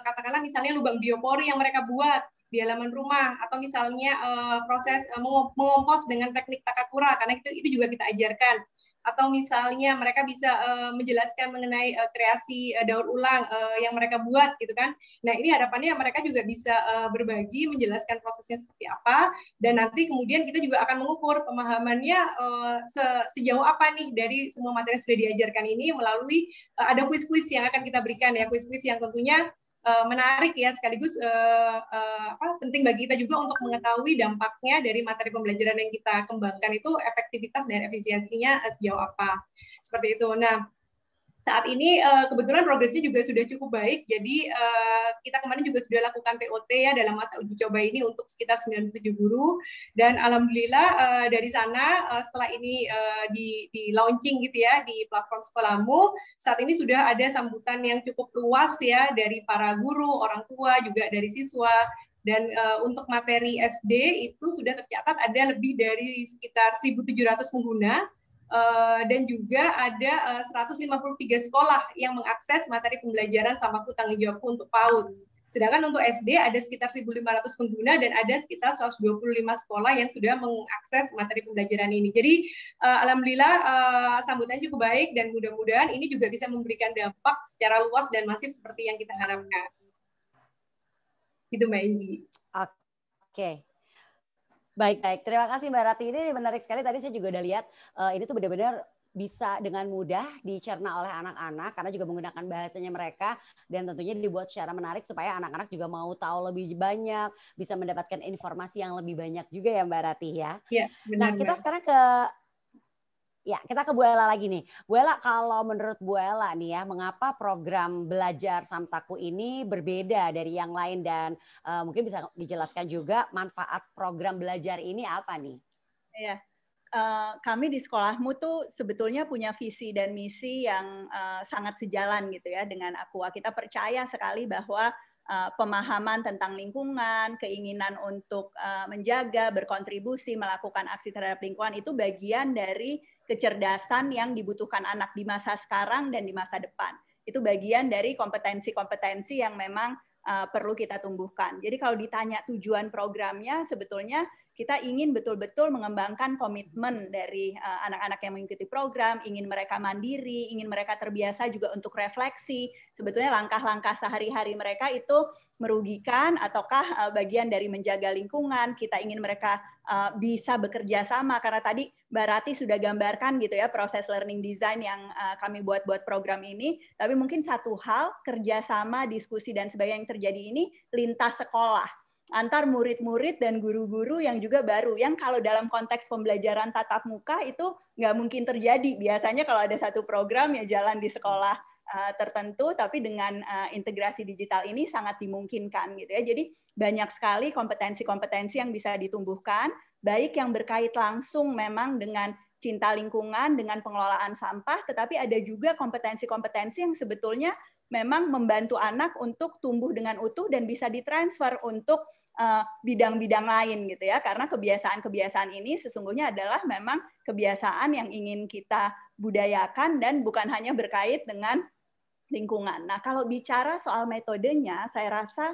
katakanlah misalnya lubang biopori yang mereka buat di halaman rumah, atau misalnya proses mengompos dengan teknik takakura, karena itu juga kita ajarkan. Atau misalnya mereka bisa menjelaskan mengenai kreasi daur ulang yang mereka buat gitu kan. Nah, ini harapannya mereka juga bisa berbagi, menjelaskan prosesnya seperti apa, dan nanti kemudian kita juga akan mengukur pemahamannya sejauh apa nih dari semua materi yang sudah diajarkan ini melalui ada kuis-kuis yang akan kita berikan ya, kuis-kuis yang tentunya menarik ya, sekaligus penting bagi kita juga untuk mengetahui dampaknya dari materi pembelajaran yang kita kembangkan itu efektivitas dan efisiensinya sejauh apa, seperti itu. Nah, saat ini kebetulan progresnya juga sudah cukup baik, jadi kita kemarin juga sudah lakukan TOT ya dalam masa uji coba ini untuk sekitar 97 guru, dan alhamdulillah dari sana setelah ini di launching gitu ya di platform sekolahmu, saat ini sudah ada sambutan yang cukup luas ya dari para guru, orang tua, juga dari siswa. Dan untuk materi SD itu sudah tercatat ada lebih dari sekitar 1.700 pengguna, dan juga ada 153 sekolah yang mengakses materi pembelajaran Sampaku Tanggung Jawabku untuk PAUD. Sedangkan untuk SD ada sekitar 1.500 pengguna dan ada sekitar 125 sekolah yang sudah mengakses materi pembelajaran ini. Jadi alhamdulillah sambutannya cukup baik, dan mudah-mudahan ini juga bisa memberikan dampak secara luas dan masif seperti yang kita harapkan. Gitu Mbak Enggi. Oke. Baik. Terima kasih Mbak Rati. Ini menarik sekali. Tadi saya juga udah lihat ini tuh benar-benar bisa dengan mudah dicerna oleh anak-anak karena juga menggunakan bahasanya mereka, dan tentunya dibuat secara menarik supaya anak-anak juga mau tahu lebih banyak, bisa mendapatkan informasi yang lebih banyak juga ya Mbak Rati ya. Iya, benar. Nah, kita sekarang kita ke Bu Ella lagi nih. Bu Ella, kalau menurut Bu Ella nih ya, mengapa program belajar Sampaku ini berbeda dari yang lain, dan mungkin bisa dijelaskan juga manfaat program belajar ini apa nih? Iya, kami di sekolahmu tuh sebetulnya punya visi dan misi yang sangat sejalan gitu ya dengan Aqua. Kita percaya sekali bahwa pemahaman tentang lingkungan, keinginan untuk menjaga, berkontribusi, melakukan aksi terhadap lingkungan itu bagian dari kecerdasan yang dibutuhkan anak di masa sekarang dan di masa depan. Itu bagian dari kompetensi-kompetensi yang memang perlu kita tumbuhkan. Jadi kalau ditanya tujuan programnya, sebetulnya kita ingin betul-betul mengembangkan komitmen dari anak-anak yang mengikuti program, ingin mereka mandiri, ingin mereka terbiasa juga untuk refleksi. Sebetulnya langkah-langkah sehari-hari mereka itu merugikan ataukah bagian dari menjaga lingkungan. Kita ingin mereka bisa bekerja sama, karena tadi Mbak Rati sudah gambarkan gitu ya proses learning design yang kami buat program ini. Tapi mungkin satu hal, kerjasama, diskusi dan sebagainya yang terjadi ini lintas sekolah, antar murid-murid dan guru-guru yang juga baru, yang kalau dalam konteks pembelajaran tatap muka itu nggak mungkin terjadi. Biasanya kalau ada satu program ya jalan di sekolah tertentu, tapi dengan integrasi digital ini sangat dimungkinkan gitu ya. Jadi banyak sekali kompetensi-kompetensi yang bisa ditumbuhkan, baik yang berkait langsung memang dengan cinta lingkungan, dengan pengelolaan sampah, tetapi ada juga kompetensi-kompetensi yang sebetulnya memang membantu anak untuk tumbuh dengan utuh dan bisa ditransfer untuk bidang-bidang lain gitu ya, karena kebiasaan-kebiasaan ini sesungguhnya adalah memang kebiasaan yang ingin kita budayakan dan bukan hanya berkait dengan lingkungan. Nah, kalau bicara soal metodenya, saya rasa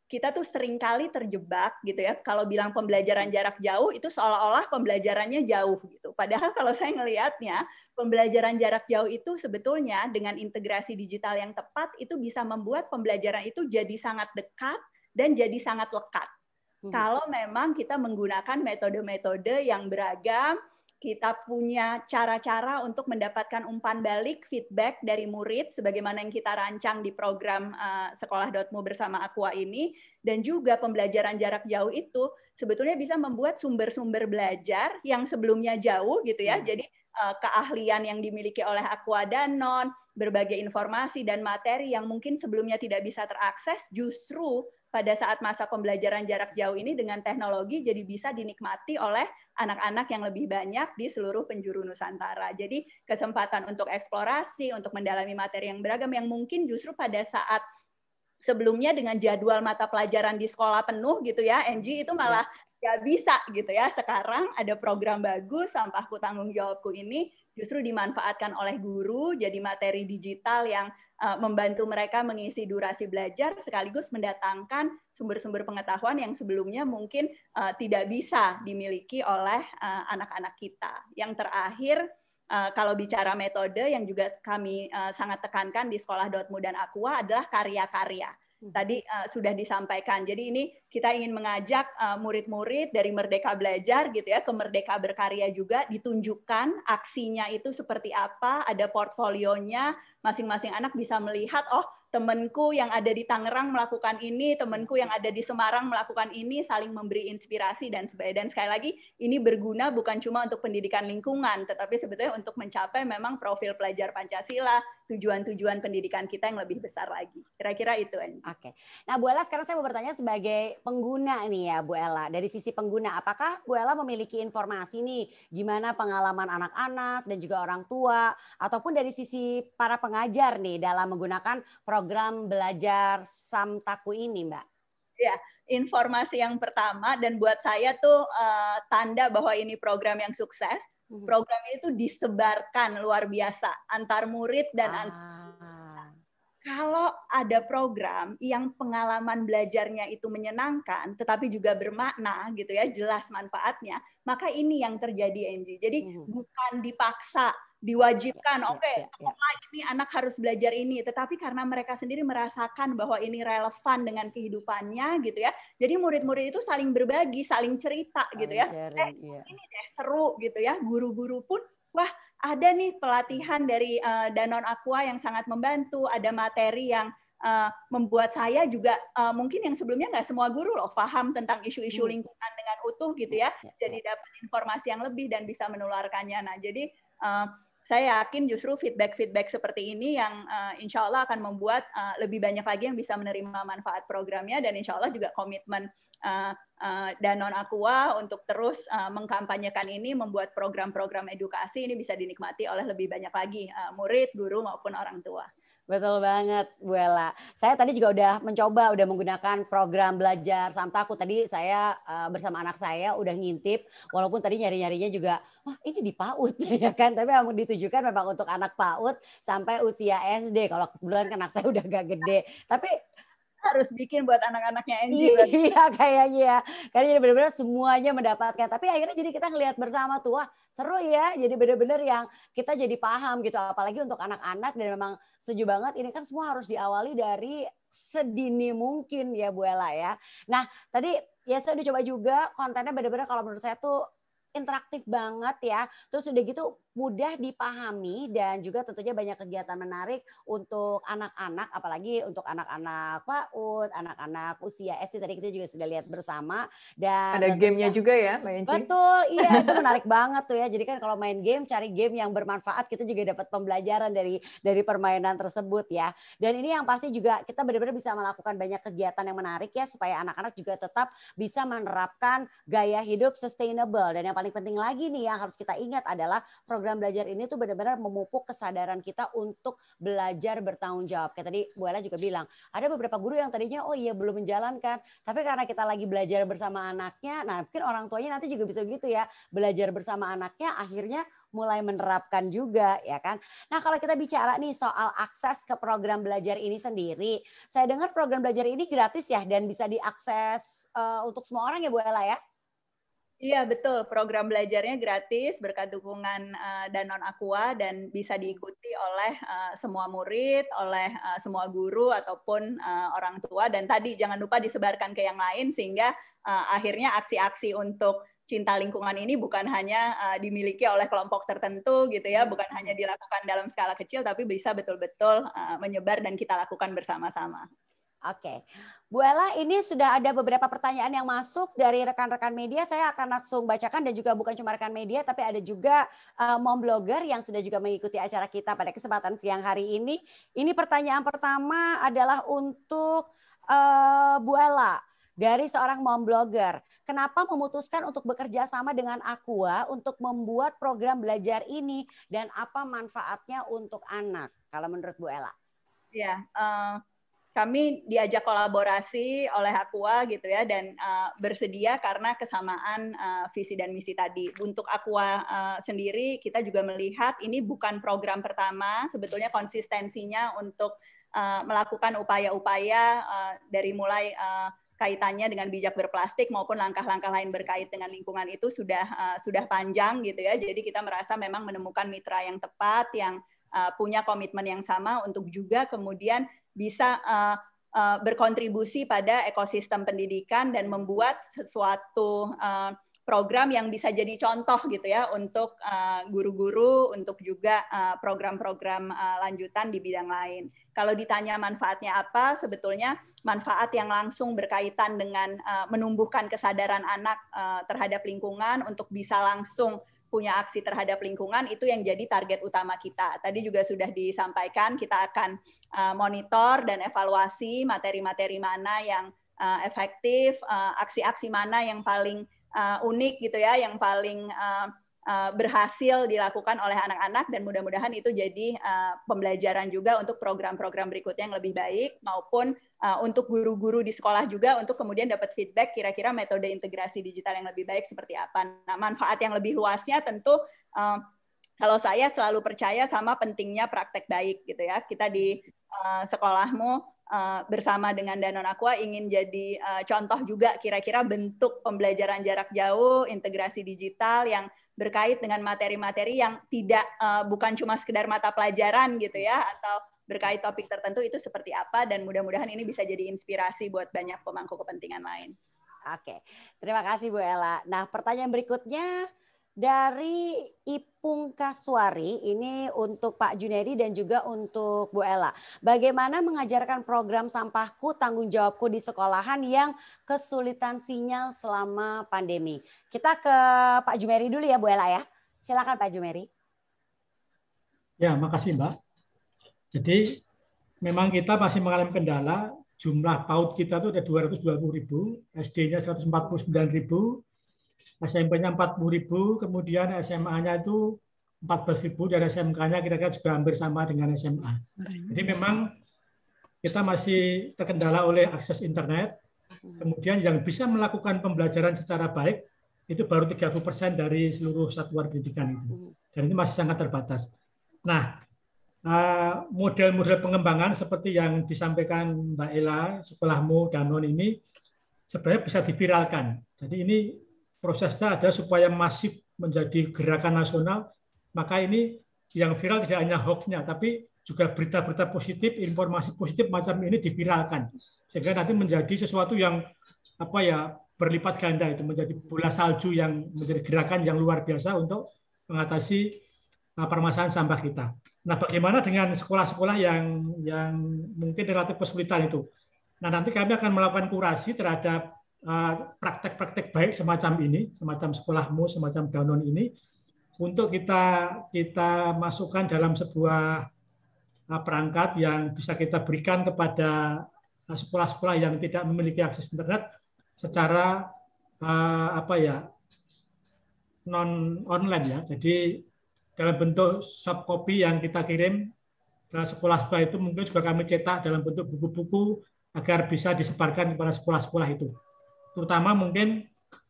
kita tuh seringkali terjebak gitu ya, kalau bilang pembelajaran jarak jauh itu seolah-olah pembelajarannya jauh gitu. Padahal kalau saya ngelihatnya, pembelajaran jarak jauh itu sebetulnya dengan integrasi digital yang tepat itu bisa membuat pembelajaran itu jadi sangat dekat dan jadi sangat lekat. Kalau memang kita menggunakan metode-metode yang beragam, kita punya cara-cara untuk mendapatkan umpan balik, feedback dari murid, sebagaimana yang kita rancang di program Sekolah.mu bersama Aqua ini, dan juga pembelajaran jarak jauh itu sebetulnya bisa membuat sumber-sumber belajar yang sebelumnya jauh gitu ya, jadi keahlian yang dimiliki oleh Aqua Danon, berbagai informasi dan materi yang mungkin sebelumnya tidak bisa terakses, justru pada saat masa pembelajaran jarak jauh ini dengan teknologi jadi bisa dinikmati oleh anak-anak yang lebih banyak di seluruh penjuru Nusantara. Jadi kesempatan untuk eksplorasi, untuk mendalami materi yang beragam yang mungkin justru pada saat sebelumnya dengan jadwal mata pelajaran di sekolah penuh gitu ya, Angie, itu malah nggak bisa gitu ya. Sekarang ada program bagus, Sampahku Tanggung Jawabku ini justru dimanfaatkan oleh guru, jadi materi digital yang membantu mereka mengisi durasi belajar sekaligus mendatangkan sumber-sumber pengetahuan yang sebelumnya mungkin tidak bisa dimiliki oleh anak-anak kita. Yang terakhir, kalau bicara metode yang juga kami sangat tekankan di Sekolah.mu dan Aqua adalah karya-karya. Tadi sudah disampaikan. Jadi ini kita ingin mengajak murid-murid dari Merdeka Belajar gitu ya ke Merdeka Berkarya juga, ditunjukkan aksinya itu seperti apa, ada portfolionya, masing-masing anak bisa melihat, oh temanku yang ada di Tangerang melakukan ini, temanku yang ada di Semarang melakukan ini, saling memberi inspirasi dan sebagainya. Dan sekali lagi, ini berguna bukan cuma untuk pendidikan lingkungan, tetapi sebetulnya untuk mencapai memang profil pelajar Pancasila, tujuan-tujuan pendidikan kita yang lebih besar lagi. Kira-kira itu, Angie. Oke. Nah, Bu Ella, sekarang saya mau bertanya sebagai pengguna nih ya, Bu Ella. Dari sisi pengguna, apakah Bu Ella memiliki informasi nih, gimana pengalaman anak-anak dan juga orang tua, ataupun dari sisi para pengajar nih dalam menggunakan program belajar Samtaku ini, Mbak? Ya, informasi yang pertama dan buat saya tuh tanda bahwa ini program yang sukses. Program ini tuh disebarkan luar biasa antar murid dan kalau ada program yang pengalaman belajarnya itu menyenangkan, tetapi juga bermakna gitu ya, jelas manfaatnya, maka ini yang terjadi, Angie. Jadi bukan dipaksa, diwajibkan, ini anak harus belajar ini, tetapi karena mereka sendiri merasakan bahwa ini relevan dengan kehidupannya gitu ya. Jadi murid-murid itu saling berbagi, saling cerita gitu ya. Ini deh seru gitu ya. Guru-guru pun, wah ada nih pelatihan dari Danon Aqua yang sangat membantu, ada materi yang membuat saya juga mungkin yang sebelumnya nggak semua guru loh paham tentang isu-isu lingkungan dengan utuh gitu ya. Jadi dapat informasi yang lebih dan bisa menularkannya. Nah, jadi saya yakin justru feedback-feedback seperti ini yang insya Allah akan membuat lebih banyak lagi yang bisa menerima manfaat programnya, dan insya Allah juga komitmen Danon Aqua untuk terus mengkampanyekan ini, membuat program-program edukasi ini bisa dinikmati oleh lebih banyak lagi murid, guru maupun orang tua. Betul banget, Bu Ella. Saya tadi juga udah menggunakan program belajar Samtaku. Tadi saya bersama anak saya udah ngintip, walaupun tadi nyari-nyarinya juga, wah ini di PAUD ya kan, tapi memang ditujukan memang untuk anak PAUD sampai usia SD. Kalau kebetulan anak saya udah agak gede. Tapi harus bikin buat anak-anaknya Angie. Iya kayaknya ya. Karena jadi benar-benar semuanya mendapatkan. Tapi akhirnya jadi kita ngelihat bersama tuh, wah seru ya. Jadi benar-benar yang kita jadi paham gitu. Apalagi untuk anak-anak, dan memang setuju banget ini kan semua harus diawali dari sedini mungkin ya Bu Ella ya. Nah tadi ya saya udah coba juga kontennya benar-benar kalau menurut saya tuh interaktif banget ya. Terus udah gitu mudah dipahami dan juga tentunya banyak kegiatan menarik untuk anak-anak, apalagi untuk anak-anak PAUD, anak-anak usia SD tadi kita juga sudah lihat bersama. Dan ada gamenya juga ya, Mbak Enci? Betul, iya itu menarik banget tuh ya. Jadi kan kalau main game, cari game yang bermanfaat, kita juga dapat pembelajaran dari permainan tersebut ya. Dan ini yang pasti juga kita benar-benar bisa melakukan banyak kegiatan yang menarik ya, supaya anak-anak juga tetap bisa menerapkan gaya hidup sustainable. Dan yang paling penting lagi nih yang harus kita ingat adalah program belajar ini tuh benar-benar memupuk kesadaran kita untuk belajar bertanggung jawab. Kayak tadi Bu Ella juga bilang, ada beberapa guru yang tadinya oh iya belum menjalankan, tapi karena kita lagi belajar bersama anaknya, nah mungkin orang tuanya nanti juga bisa begitu ya, belajar bersama anaknya akhirnya mulai menerapkan juga ya kan. Nah kalau kita bicara nih soal akses ke program belajar ini sendiri, saya dengar program belajar ini gratis ya dan bisa diakses untuk semua orang ya Bu Ella ya? Iya betul, program belajarnya gratis berkat dukungan Danon Aqua dan bisa diikuti oleh semua murid, oleh semua guru ataupun orang tua, dan tadi jangan lupa disebarkan ke yang lain sehingga akhirnya aksi-aksi untuk cinta lingkungan ini bukan hanya dimiliki oleh kelompok tertentu gitu ya, bukan hanya dilakukan dalam skala kecil tapi bisa betul-betul menyebar dan kita lakukan bersama-sama. Oke, Bu Ella, ini sudah ada beberapa pertanyaan yang masuk dari rekan-rekan media. Saya akan langsung bacakan, dan juga bukan cuma rekan media, tapi ada juga mom blogger yang sudah juga mengikuti acara kita pada kesempatan siang hari ini. Ini pertanyaan pertama adalah untuk Bu Ella dari seorang mom blogger. Kenapa memutuskan untuk bekerja sama dengan Aqua untuk membuat program belajar ini, dan apa manfaatnya untuk anak? Kalau menurut Bu Ella? Ya. Kami diajak kolaborasi oleh Aqua gitu ya, dan bersedia karena kesamaan visi dan misi tadi. Untuk Aqua sendiri kita juga melihat ini bukan program pertama, sebetulnya konsistensinya untuk melakukan upaya-upaya dari mulai kaitannya dengan bijak berplastik maupun langkah-langkah lain berkait dengan lingkungan itu sudah panjang gitu ya. Jadi kita merasa memang menemukan mitra yang tepat, yang punya komitmen yang sama untuk juga kemudian bisa berkontribusi pada ekosistem pendidikan dan membuat sesuatu program yang bisa jadi contoh gitu ya untuk guru-guru, untuk juga program-program lanjutan di bidang lain. Kalau ditanya manfaatnya apa, sebetulnya manfaat yang langsung berkaitan dengan menumbuhkan kesadaran anak terhadap lingkungan untuk bisa langsung punya aksi terhadap lingkungan, itu yang jadi target utama kita. Tadi juga sudah disampaikan, kita akan monitor dan evaluasi materi-materi mana yang efektif, aksi-aksi mana yang paling unik gitu ya, yang paling berhasil dilakukan oleh anak-anak, dan mudah-mudahan itu jadi pembelajaran juga untuk program-program berikutnya yang lebih baik, maupun untuk guru-guru di sekolah juga untuk kemudian dapat feedback kira-kira metode integrasi digital yang lebih baik seperti apa. Nah, manfaat yang lebih luasnya tentu kalau saya selalu percaya sama pentingnya praktek baik gitu ya. Kita di sekolahmu bersama dengan Danon Aqua ingin jadi contoh juga kira-kira bentuk pembelajaran jarak jauh, integrasi digital yang berkait dengan materi-materi yang tidak bukan cuma sekedar mata pelajaran gitu ya, atau berkait topik tertentu itu seperti apa, dan mudah-mudahan ini bisa jadi inspirasi buat banyak pemangku kepentingan lain. Oke, terima kasih Bu Ella. Nah, pertanyaan berikutnya dari Ipung Kaswari, ini untuk Pak Junedi dan juga untuk Bu Ella. Bagaimana mengajarkan program Sampahku Tanggung Jawabku di sekolahan yang kesulitan sinyal selama pandemi? Kita ke Pak Jumeri dulu ya Bu Ella ya. Silakan Pak Jumeri. Ya, makasih Mbak. Jadi memang kita masih mengalami kendala, jumlah PAUD kita itu ada 220.000, SD-nya 149.000, SMP-nya 40.000, kemudian SMA-nya itu 14.000, dan SMK-nya kira-kira juga hampir sama dengan SMA. Jadi memang kita masih terkendala oleh akses internet, kemudian yang bisa melakukan pembelajaran secara baik itu baru 30% dari seluruh satuan pendidikan itu. Dan itu masih sangat terbatas. Nah, model-model pengembangan seperti yang disampaikan Mbak Ella, sekolahmu Danon ini sebenarnya bisa diviralkan. Jadi ini prosesnya adalah supaya masif menjadi gerakan nasional, maka ini yang viral tidak hanya hoax-nya, tapi juga berita-berita positif, informasi positif macam ini diviralkan, sehingga nanti menjadi sesuatu yang berlipat ganda, itu menjadi bola salju yang menjadi gerakan yang luar biasa untuk mengatasi permasalahan sampah kita. Nah, bagaimana dengan sekolah-sekolah yang mungkin relatif kesulitan itu? Nah, nanti kami akan melakukan kurasi terhadap praktek-praktek baik semacam ini, semacam sekolahmu, semacam Danon ini, untuk kita masukkan dalam sebuah perangkat yang bisa kita berikan kepada sekolah-sekolah yang tidak memiliki akses internet secara non online ya. Jadi dalam bentuk soft copy yang kita kirim ke sekolah-sekolah itu, mungkin juga kami cetak dalam bentuk buku-buku agar bisa disebarkan kepada sekolah-sekolah itu. Terutama mungkin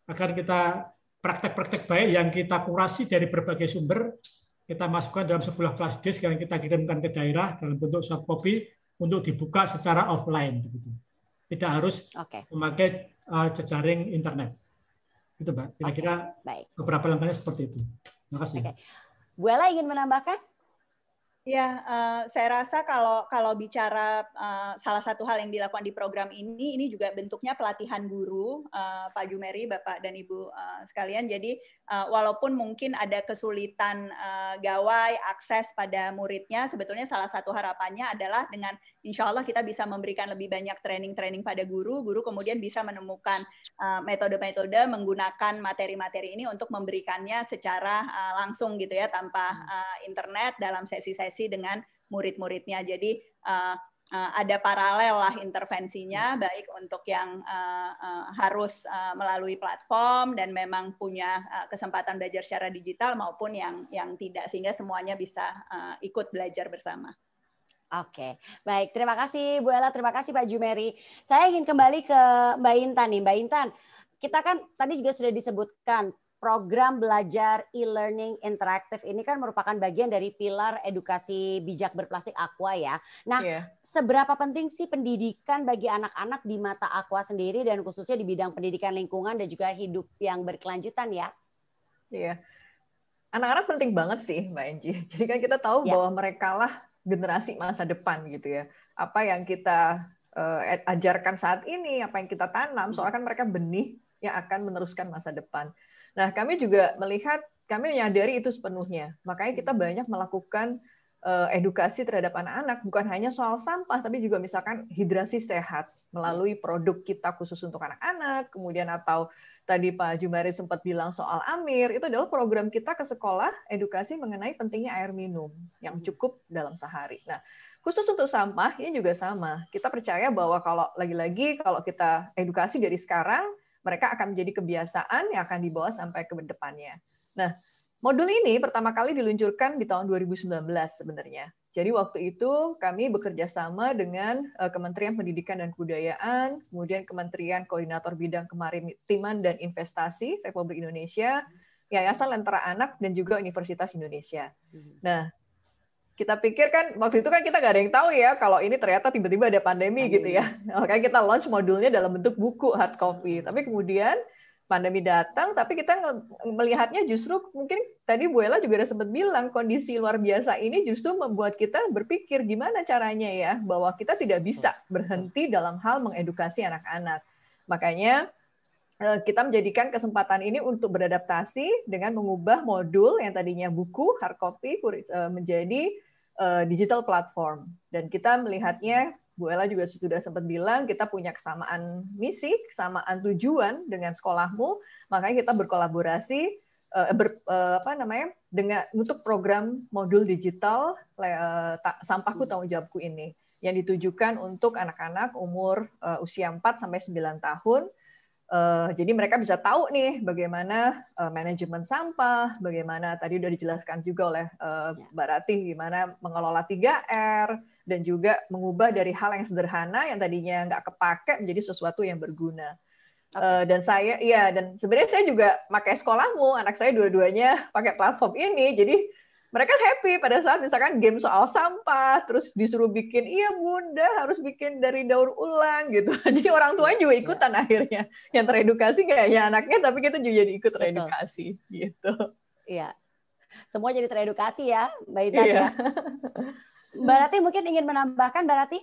agar kita praktek-praktek baik yang kita kurasi dari berbagai sumber, kita masukkan dalam sebuah flash disk yang kita kirimkan ke daerah dalam bentuk soft copy untuk dibuka secara offline. Tidak harus memakai jejaring internet. Itu, Mbak. Kira-kira beberapa langkahnya seperti itu. Terima kasih. Bu Ella ingin menambahkan? Ya, saya rasa kalau bicara salah satu hal yang dilakukan di program ini juga bentuknya pelatihan guru, Pak Jumeri, Bapak dan Ibu sekalian. Jadi walaupun mungkin ada kesulitan gawai, akses pada muridnya, sebetulnya salah satu harapannya adalah dengan insya Allah kita bisa memberikan lebih banyak training-training pada guru kemudian bisa menemukan metode-metode menggunakan materi-materi ini untuk memberikannya secara langsung gitu ya, tanpa internet dalam sesi-sesi dengan murid-muridnya. Jadi ada paralel lah intervensinya, baik untuk yang harus melalui platform dan memang punya kesempatan belajar secara digital maupun yang tidak, sehingga semuanya bisa ikut belajar bersama. Oke, baik. Terima kasih Bu Ella, terima kasih Pak Jumeri. Saya ingin kembali ke Mbak Intan nih. Mbak Intan, kita kan tadi juga sudah disebutkan program belajar e-learning interaktif ini kan merupakan bagian dari pilar edukasi bijak berplastik Aqua ya. Nah, seberapa penting sih pendidikan bagi anak-anak di mata Aqua sendiri dan khususnya di bidang pendidikan lingkungan dan juga hidup yang berkelanjutan ya? Iya, anak-anak penting banget sih Mbak Enji. Jadi kan kita tahu bahwa mereka lah generasi masa depan gitu ya. Apa yang kita ajarkan saat ini, apa yang kita tanam, soalnya kan mereka benih yang akan meneruskan masa depan. Nah, kami juga melihat, kami menyadari itu sepenuhnya. Makanya kita banyak melakukan edukasi terhadap anak-anak, bukan hanya soal sampah, tapi juga misalkan hidrasi sehat melalui produk kita khusus untuk anak-anak, kemudian atau tadi Pak Jumari sempat bilang soal Amir, itu adalah program kita ke sekolah edukasi mengenai pentingnya air minum yang cukup dalam sehari. Nah, khusus untuk sampah, ini juga sama. Kita percaya bahwa kalau lagi-lagi kalau kita edukasi dari sekarang, mereka akan menjadi kebiasaan yang akan dibawa sampai ke depannya. Nah, modul ini pertama kali diluncurkan di tahun 2019 sebenarnya. Jadi waktu itu kami bekerja sama dengan Kementerian Pendidikan dan Kebudayaan, kemudian Kementerian Koordinator Bidang Kemaritiman dan Investasi Republik Indonesia, Yayasan Lentera Anak, dan juga Universitas Indonesia. Nah, kita pikir kan, waktu itu kan kita nggak ada yang tahu ya, kalau ini ternyata tiba-tiba ada pandemi gitu ya. Makanya kita launch modulnya dalam bentuk buku hard copy. Tapi kemudian pandemi datang, tapi kita melihatnya justru mungkin tadi Bu Ella juga udah sempat bilang, kondisi luar biasa ini justru membuat kita berpikir gimana caranya ya, bahwa kita tidak bisa berhenti dalam hal mengedukasi anak-anak. Makanya kita menjadikan kesempatan ini untuk beradaptasi dengan mengubah modul yang tadinya buku hard copy menjadi digital platform. Dan kita melihatnya, Bu Ella juga sudah sempat bilang, kita punya kesamaan misi, kesamaan tujuan dengan sekolahmu, makanya kita berkolaborasi dengan untuk program modul digital Sampahku Tanggung Jawabku ini, yang ditujukan untuk anak-anak umur usia 4 sampai 9 tahun. Jadi mereka bisa tahu nih bagaimana manajemen sampah, bagaimana tadi udah dijelaskan juga oleh Mbak Ratih gimana mengelola 3R, dan juga mengubah dari hal yang sederhana yang tadinya nggak kepake menjadi sesuatu yang berguna. Dan sebenarnya saya juga pakai sekolahmu, anak saya dua-duanya pakai platform ini, jadi mereka happy pada saat misalkan game soal sampah, terus disuruh bikin, iya bunda harus bikin dari daur ulang gitu. Jadi orang tuanya juga ikutan akhirnya. Yang teredukasi kayaknya anaknya, tapi kita juga jadi ikut teredukasi gitu. Iya. Semua jadi teredukasi ya, Mbak Intan Iya. ya. Mbak Rati mungkin ingin menambahkan, Mbak Rati?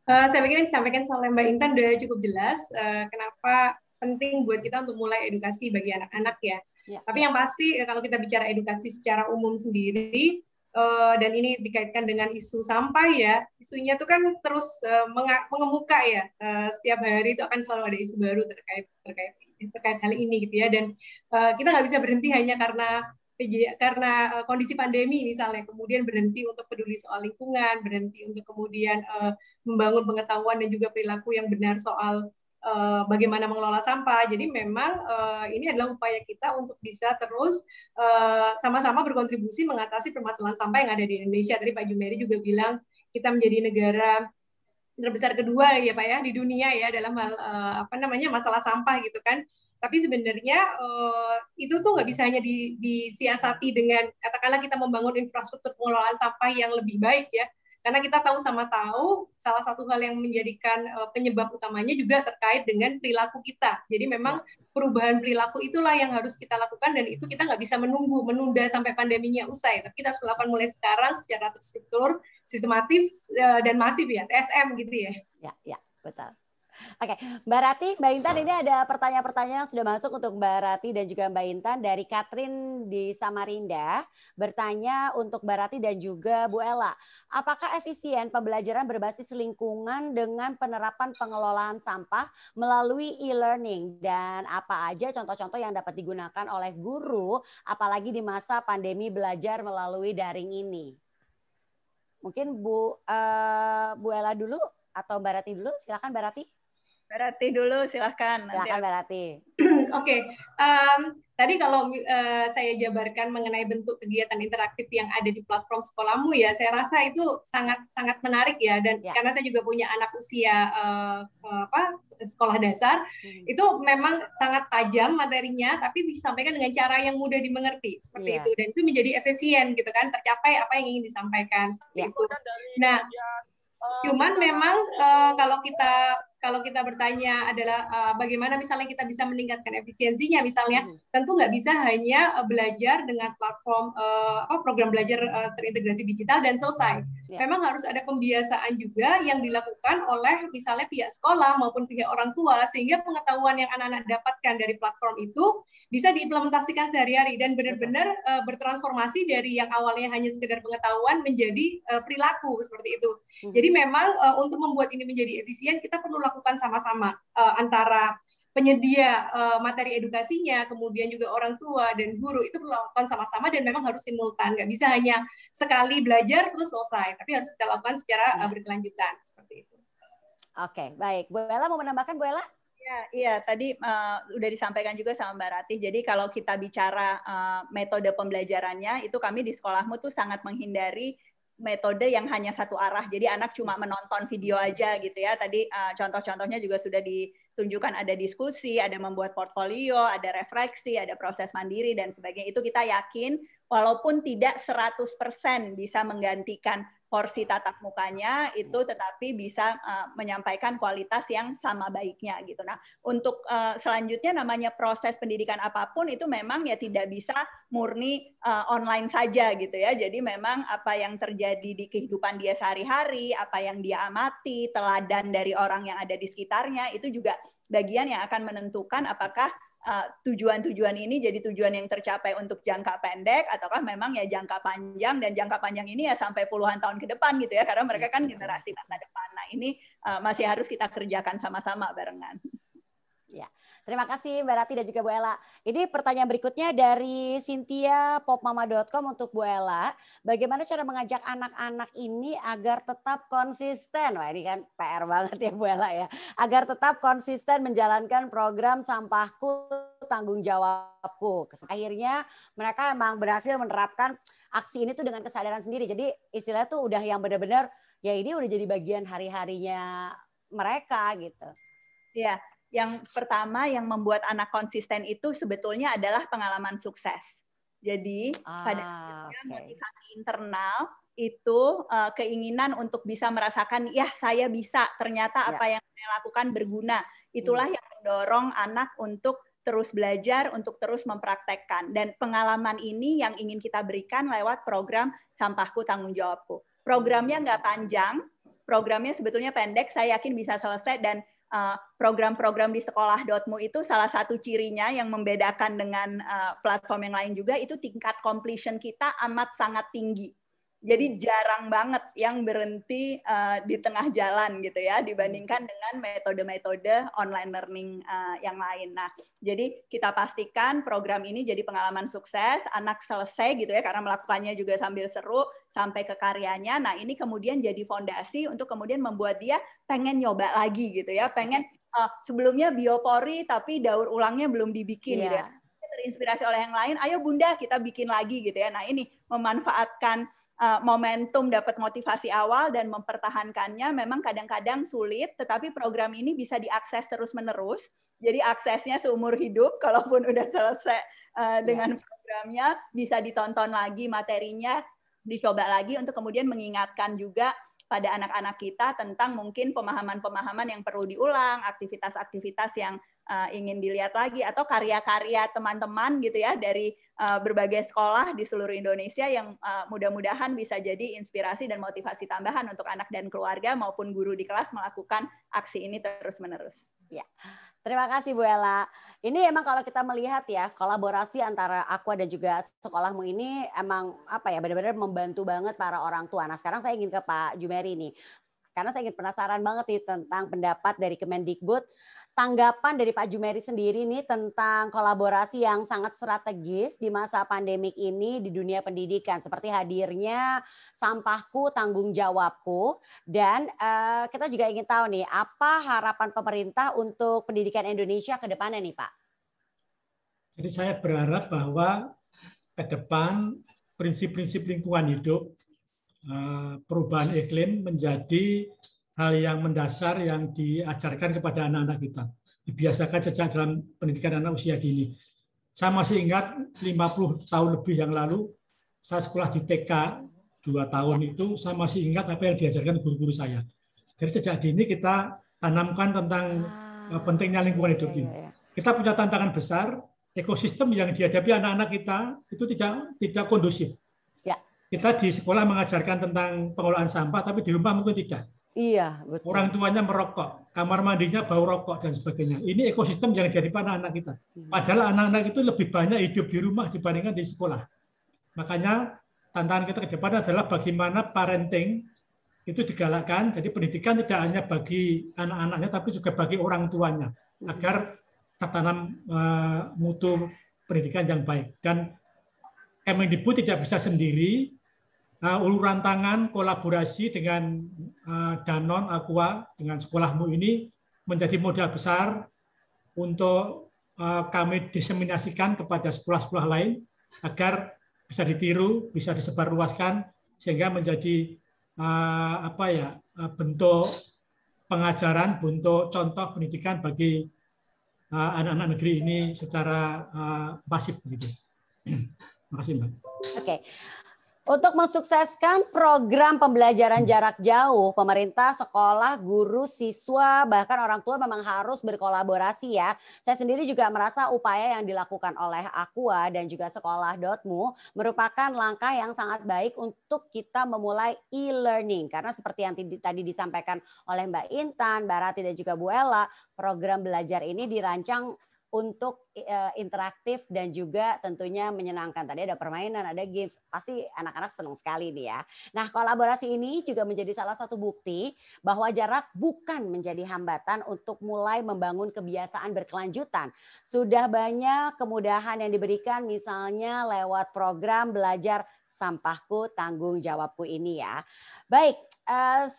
Saya pikir yang disampaikan oleh Mbak Intan udah cukup jelas kenapa penting buat kita untuk mulai edukasi bagi anak-anak ya. Tapi yang pasti kalau kita bicara edukasi secara umum sendiri, dan ini dikaitkan dengan isu sampah ya, isunya tuh kan terus mengemuka ya. Setiap hari itu akan selalu ada isu baru terkait hal ini gitu ya. Dan kita nggak bisa berhenti hanya karena kondisi pandemi misalnya, kemudian berhenti untuk peduli soal lingkungan, berhenti untuk kemudian membangun pengetahuan dan juga perilaku yang benar soal bagaimana mengelola sampah. Jadi memang ini adalah upaya kita untuk bisa terus sama-sama berkontribusi mengatasi permasalahan sampah yang ada di Indonesia. Tadi Pak Jumeri juga bilang kita menjadi negara terbesar kedua ya Pak ya di dunia ya dalam hal masalah sampah gitu kan. Tapi sebenarnya itu tuh nggak bisa hanya disiasati dengan katakanlah kita membangun infrastruktur pengelolaan sampah yang lebih baik ya. Karena kita tahu salah satu hal yang menjadikan penyebab utamanya juga terkait dengan perilaku kita. Jadi memang perubahan perilaku itulah yang harus kita lakukan dan itu kita nggak bisa menunda sampai pandeminya usai. Tapi kita harus melakukan mulai sekarang secara terstruktur, sistematis dan masif ya, TSM gitu ya. Ya, betul. Oke, Mbak Rati, Mbak Intan, ini ada pertanyaan-pertanyaan yang sudah masuk untuk Mbak Rati dan juga Mbak Intan dari Katrin di Samarinda. Bertanya untuk Mbak Rati dan juga Bu Ella, apakah efisien pembelajaran berbasis lingkungan dengan penerapan pengelolaan sampah melalui e-learning? Dan apa aja contoh-contoh yang dapat digunakan oleh guru, apalagi di masa pandemi belajar melalui daring ini? Mungkin Bu Ella dulu atau Mbak Rati dulu? Silakan Mbak Rati. Mbak Rati dulu, silahkan. Silakan Mbak Rati. Oke, tadi kalau saya jabarkan mengenai bentuk kegiatan interaktif yang ada di platform Sekolahmu ya, saya rasa itu sangat menarik ya, dan karena saya juga punya anak usia sekolah dasar, itu memang sangat tajam materinya, tapi disampaikan dengan cara yang mudah dimengerti seperti itu, dan itu menjadi efisien gitu kan, tercapai apa yang ingin disampaikan seperti itu. Nah, cuman memang kalau kita bertanya adalah bagaimana misalnya kita bisa meningkatkan efisiensinya misalnya, tentu nggak bisa hanya belajar dengan platform program belajar terintegrasi digital dan selesai. Memang harus ada pembiasaan juga yang dilakukan oleh misalnya pihak sekolah maupun pihak orang tua, sehingga pengetahuan yang anak-anak dapatkan dari platform itu bisa diimplementasikan sehari-hari dan benar-benar bertransformasi dari yang awalnya hanya sekedar pengetahuan menjadi perilaku seperti itu. Jadi memang untuk membuat ini menjadi efisien, kita perlu lakukan sama-sama antara penyedia materi edukasinya, kemudian juga orang tua dan guru, itu perlu lakukan sama-sama dan memang harus simultan. Nggak bisa hanya sekali belajar terus selesai, tapi harus kita lakukan secara berkelanjutan seperti itu. Oke, baik. Bu Ella mau menambahkan, Bu Ella? Iya, tadi udah disampaikan juga sama Mbak Ratih. Jadi kalau kita bicara metode pembelajarannya, itu kami di Sekolahmu tuh sangat menghindari metode yang hanya satu arah. Jadi anak cuma menonton video aja gitu ya. Tadi contoh-contohnya juga sudah ditunjukkan, ada diskusi, ada membuat portfolio, ada refleksi, ada proses mandiri dan sebagainya. Itu kita yakin walaupun tidak 100% bisa menggantikan porsi tatap mukanya itu, tetapi bisa menyampaikan kualitas yang sama baiknya gitu. Nah, untuk selanjutnya namanya proses pendidikan apapun itu memang ya tidak bisa murni online saja gitu ya. Jadi memang apa yang terjadi di kehidupan dia sehari-hari, apa yang dia amati, teladan dari orang yang ada di sekitarnya, itu juga bagian yang akan menentukan apakah tujuan-tujuan ini jadi tujuan yang tercapai untuk jangka pendek ataukah memang ya jangka panjang, dan jangka panjang ini ya sampai puluhan tahun ke depan gitu ya, karena mereka kan generasi masa depan. Nah, ini masih harus kita kerjakan sama-sama barengan. Ya, terima kasih Mbak Rati dan juga Bu Ella. Ini pertanyaan berikutnya dari Cynthia popmama.com untuk Bu Ella. Bagaimana cara mengajak anak-anak ini agar tetap konsisten? Wah, ini kan PR banget ya Bu Ella ya. Agar tetap konsisten menjalankan program Sampahku Tanggung Jawabku. Akhirnya mereka emang berhasil menerapkan aksi ini tuh dengan kesadaran sendiri. Jadi istilahnya tuh udah yang benar-benar ya ini udah jadi bagian hari-harinya mereka gitu. Iya. Yang pertama yang membuat anak konsisten itu sebetulnya adalah pengalaman sukses. Jadi pada akhirnya motivasi internal itu keinginan untuk bisa merasakan, ya saya bisa, ternyata apa yang saya lakukan berguna. Itulah yang mendorong anak untuk terus belajar, untuk terus mempraktekkan. Dan pengalaman ini yang ingin kita berikan lewat program Sampahku Tanggung Jawabku. Programnya nggak panjang, programnya sebetulnya pendek, saya yakin bisa selesai, dan program-program di sekolah.mu itu salah satu cirinya yang membedakan dengan platform yang lain juga, itu tingkat completion kita amat sangat tinggi. Jadi jarang banget yang berhenti di tengah jalan gitu ya, dibandingkan dengan metode-metode online learning yang lain. Nah, jadi kita pastikan program ini jadi pengalaman sukses, anak selesai gitu ya, karena melakukannya juga sambil seru, sampai ke karyanya. Nah, ini kemudian jadi fondasi untuk kemudian membuat dia pengen nyoba lagi gitu ya, pengen sebelumnya biopori tapi daur ulangnya belum dibikin gitu ya. Terinspirasi oleh yang lain, ayo Bunda kita bikin lagi gitu ya. Nah, ini memanfaatkan momentum, dapat motivasi awal dan mempertahankannya memang kadang-kadang sulit, tetapi program ini bisa diakses terus-menerus. Jadi aksesnya seumur hidup, kalaupun udah selesai dengan programnya, bisa ditonton lagi materinya, dicoba lagi untuk kemudian mengingatkan juga pada anak-anak kita tentang mungkin pemahaman-pemahaman yang perlu diulang, aktivitas-aktivitas yang ingin dilihat lagi, atau karya-karya teman-teman gitu ya dari berbagai sekolah di seluruh Indonesia yang mudah-mudahan bisa jadi inspirasi dan motivasi tambahan untuk anak dan keluarga maupun guru di kelas melakukan aksi ini terus-menerus. Ya. Terima kasih Bu Ella. Ini emang kalau kita melihat ya, kolaborasi antara Aqua dan juga sekolahmu ini emang apa ya, benar-benar membantu banget para orang tua. Nah, sekarang saya ingin ke Pak Jumeri nih. Karena saya ingin penasaran banget nih tentang pendapat dari Kemendikbud. Tanggapan dari Pak Jumeri sendiri nih tentang kolaborasi yang sangat strategis di masa pandemik ini di dunia pendidikan, seperti hadirnya Sampahku Tanggung Jawabku, dan kita juga ingin tahu nih apa harapan pemerintah untuk pendidikan Indonesia ke depannya nih Pak. Jadi saya berharap bahwa ke depan prinsip-prinsip lingkungan hidup, perubahan iklim menjadi hal yang mendasar yang diajarkan kepada anak-anak kita. Dibiasakan sejak dalam pendidikan anak usia dini. Saya masih ingat 50 tahun lebih yang lalu, saya sekolah di TK 2 tahun itu, saya masih ingat apa yang diajarkan guru-guru saya. Jadi sejak dini kita tanamkan tentang pentingnya lingkungan hidup ini. Kita punya tantangan besar, ekosistem yang dihadapi anak-anak kita itu tidak kondusif. Kita di sekolah mengajarkan tentang pengelolaan sampah, tapi di rumah mungkin tidak. Iya, betul. Orang tuanya merokok, kamar mandinya bau rokok dan sebagainya. Ini ekosistem yang dihadapi anak-anak kita. Padahal anak-anak itu lebih banyak hidup di rumah dibandingkan di sekolah. Makanya tantangan kita ke depan adalah bagaimana parenting itu digalakkan. Jadi pendidikan tidak hanya bagi anak-anaknya, tapi juga bagi orang tuanya, agar tertanam mutu pendidikan yang baik. Dan Kemendikbud tidak bisa sendiri, uluran tangan kolaborasi dengan Danone, Aqua, dengan sekolahmu ini menjadi modal besar untuk kami diseminasikan kepada sekolah-sekolah lain agar bisa ditiru, bisa disebarluaskan sehingga menjadi bentuk pengajaran, bentuk contoh pendidikan bagi anak-anak negeri ini secara masif begitu. Terima kasih, Mbak. Oke. Untuk mensukseskan program pembelajaran jarak jauh, pemerintah, sekolah, guru, siswa, bahkan orang tua memang harus berkolaborasi ya. Saya sendiri juga merasa upaya yang dilakukan oleh Aqua dan juga sekolah.mu merupakan langkah yang sangat baik untuk kita memulai e-learning. Karena seperti yang tadi disampaikan oleh Mbak Intan, Mbak Rati dan juga Bu Ella, program belajar ini dirancang untuk interaktif dan juga tentunya menyenangkan. Tadi ada permainan, ada games, pasti anak-anak senang sekali nih ya. Nah, kolaborasi ini juga menjadi salah satu bukti bahwa jarak bukan menjadi hambatan untuk mulai membangun kebiasaan berkelanjutan. Sudah banyak kemudahan yang diberikan misalnya lewat program belajar Sampahku Tanggung Jawabku ini ya. Baik,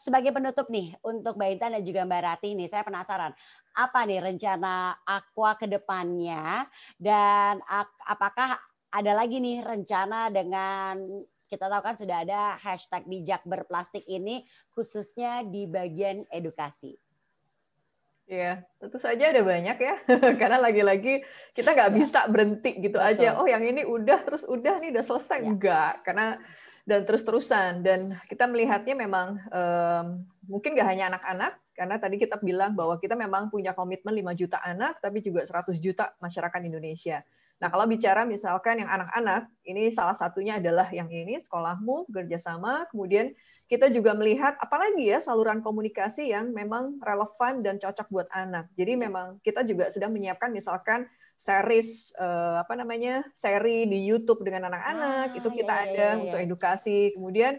sebagai penutup nih untuk Mbak Intan dan juga Mbak Rati nih, saya penasaran apa nih rencana Aqua ke depannya dan apakah ada lagi nih rencana dengan, kita tahu kan sudah ada hashtag bijak berplastik ini khususnya di bagian edukasi. Iya, tentu saja ada banyak ya, karena lagi-lagi kita nggak bisa berhenti gitu aja. Oh, yang ini udah, terus udah nih udah selesai, enggak, karena dan terus-terusan. Dan kita melihatnya memang mungkin nggak hanya anak-anak, karena tadi kita bilang bahwa kita memang punya komitmen 5 juta anak, tapi juga 100 juta masyarakat Indonesia. Nah, kalau bicara misalkan yang anak-anak, ini salah satunya adalah yang ini, Sekolahmu, kerjasama, kemudian kita juga melihat apalagi ya saluran komunikasi yang memang relevan dan cocok buat anak. Jadi memang kita juga sedang menyiapkan misalkan series seri di YouTube dengan anak-anak, itu kita ada untuk edukasi. Kemudian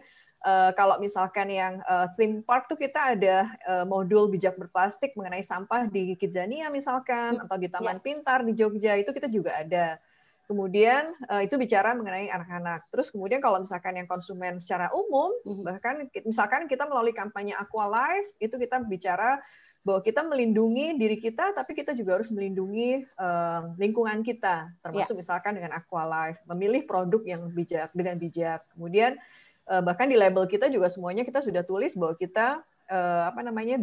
kalau misalkan yang theme park tuh kita ada modul bijak berplastik mengenai sampah di Kidzania misalkan, atau di Taman Pintar di Jogja, itu kita juga ada. Kemudian itu bicara mengenai anak-anak. Terus kemudian kalau misalkan yang konsumen secara umum, bahkan misalkan kita melalui kampanye Aqua Life, itu kita bicara bahwa kita melindungi diri kita, tapi kita juga harus melindungi lingkungan kita, termasuk misalkan dengan Aqua Life, memilih produk yang bijak dengan bijak. Kemudian bahkan di label kita juga semuanya kita sudah tulis bahwa kita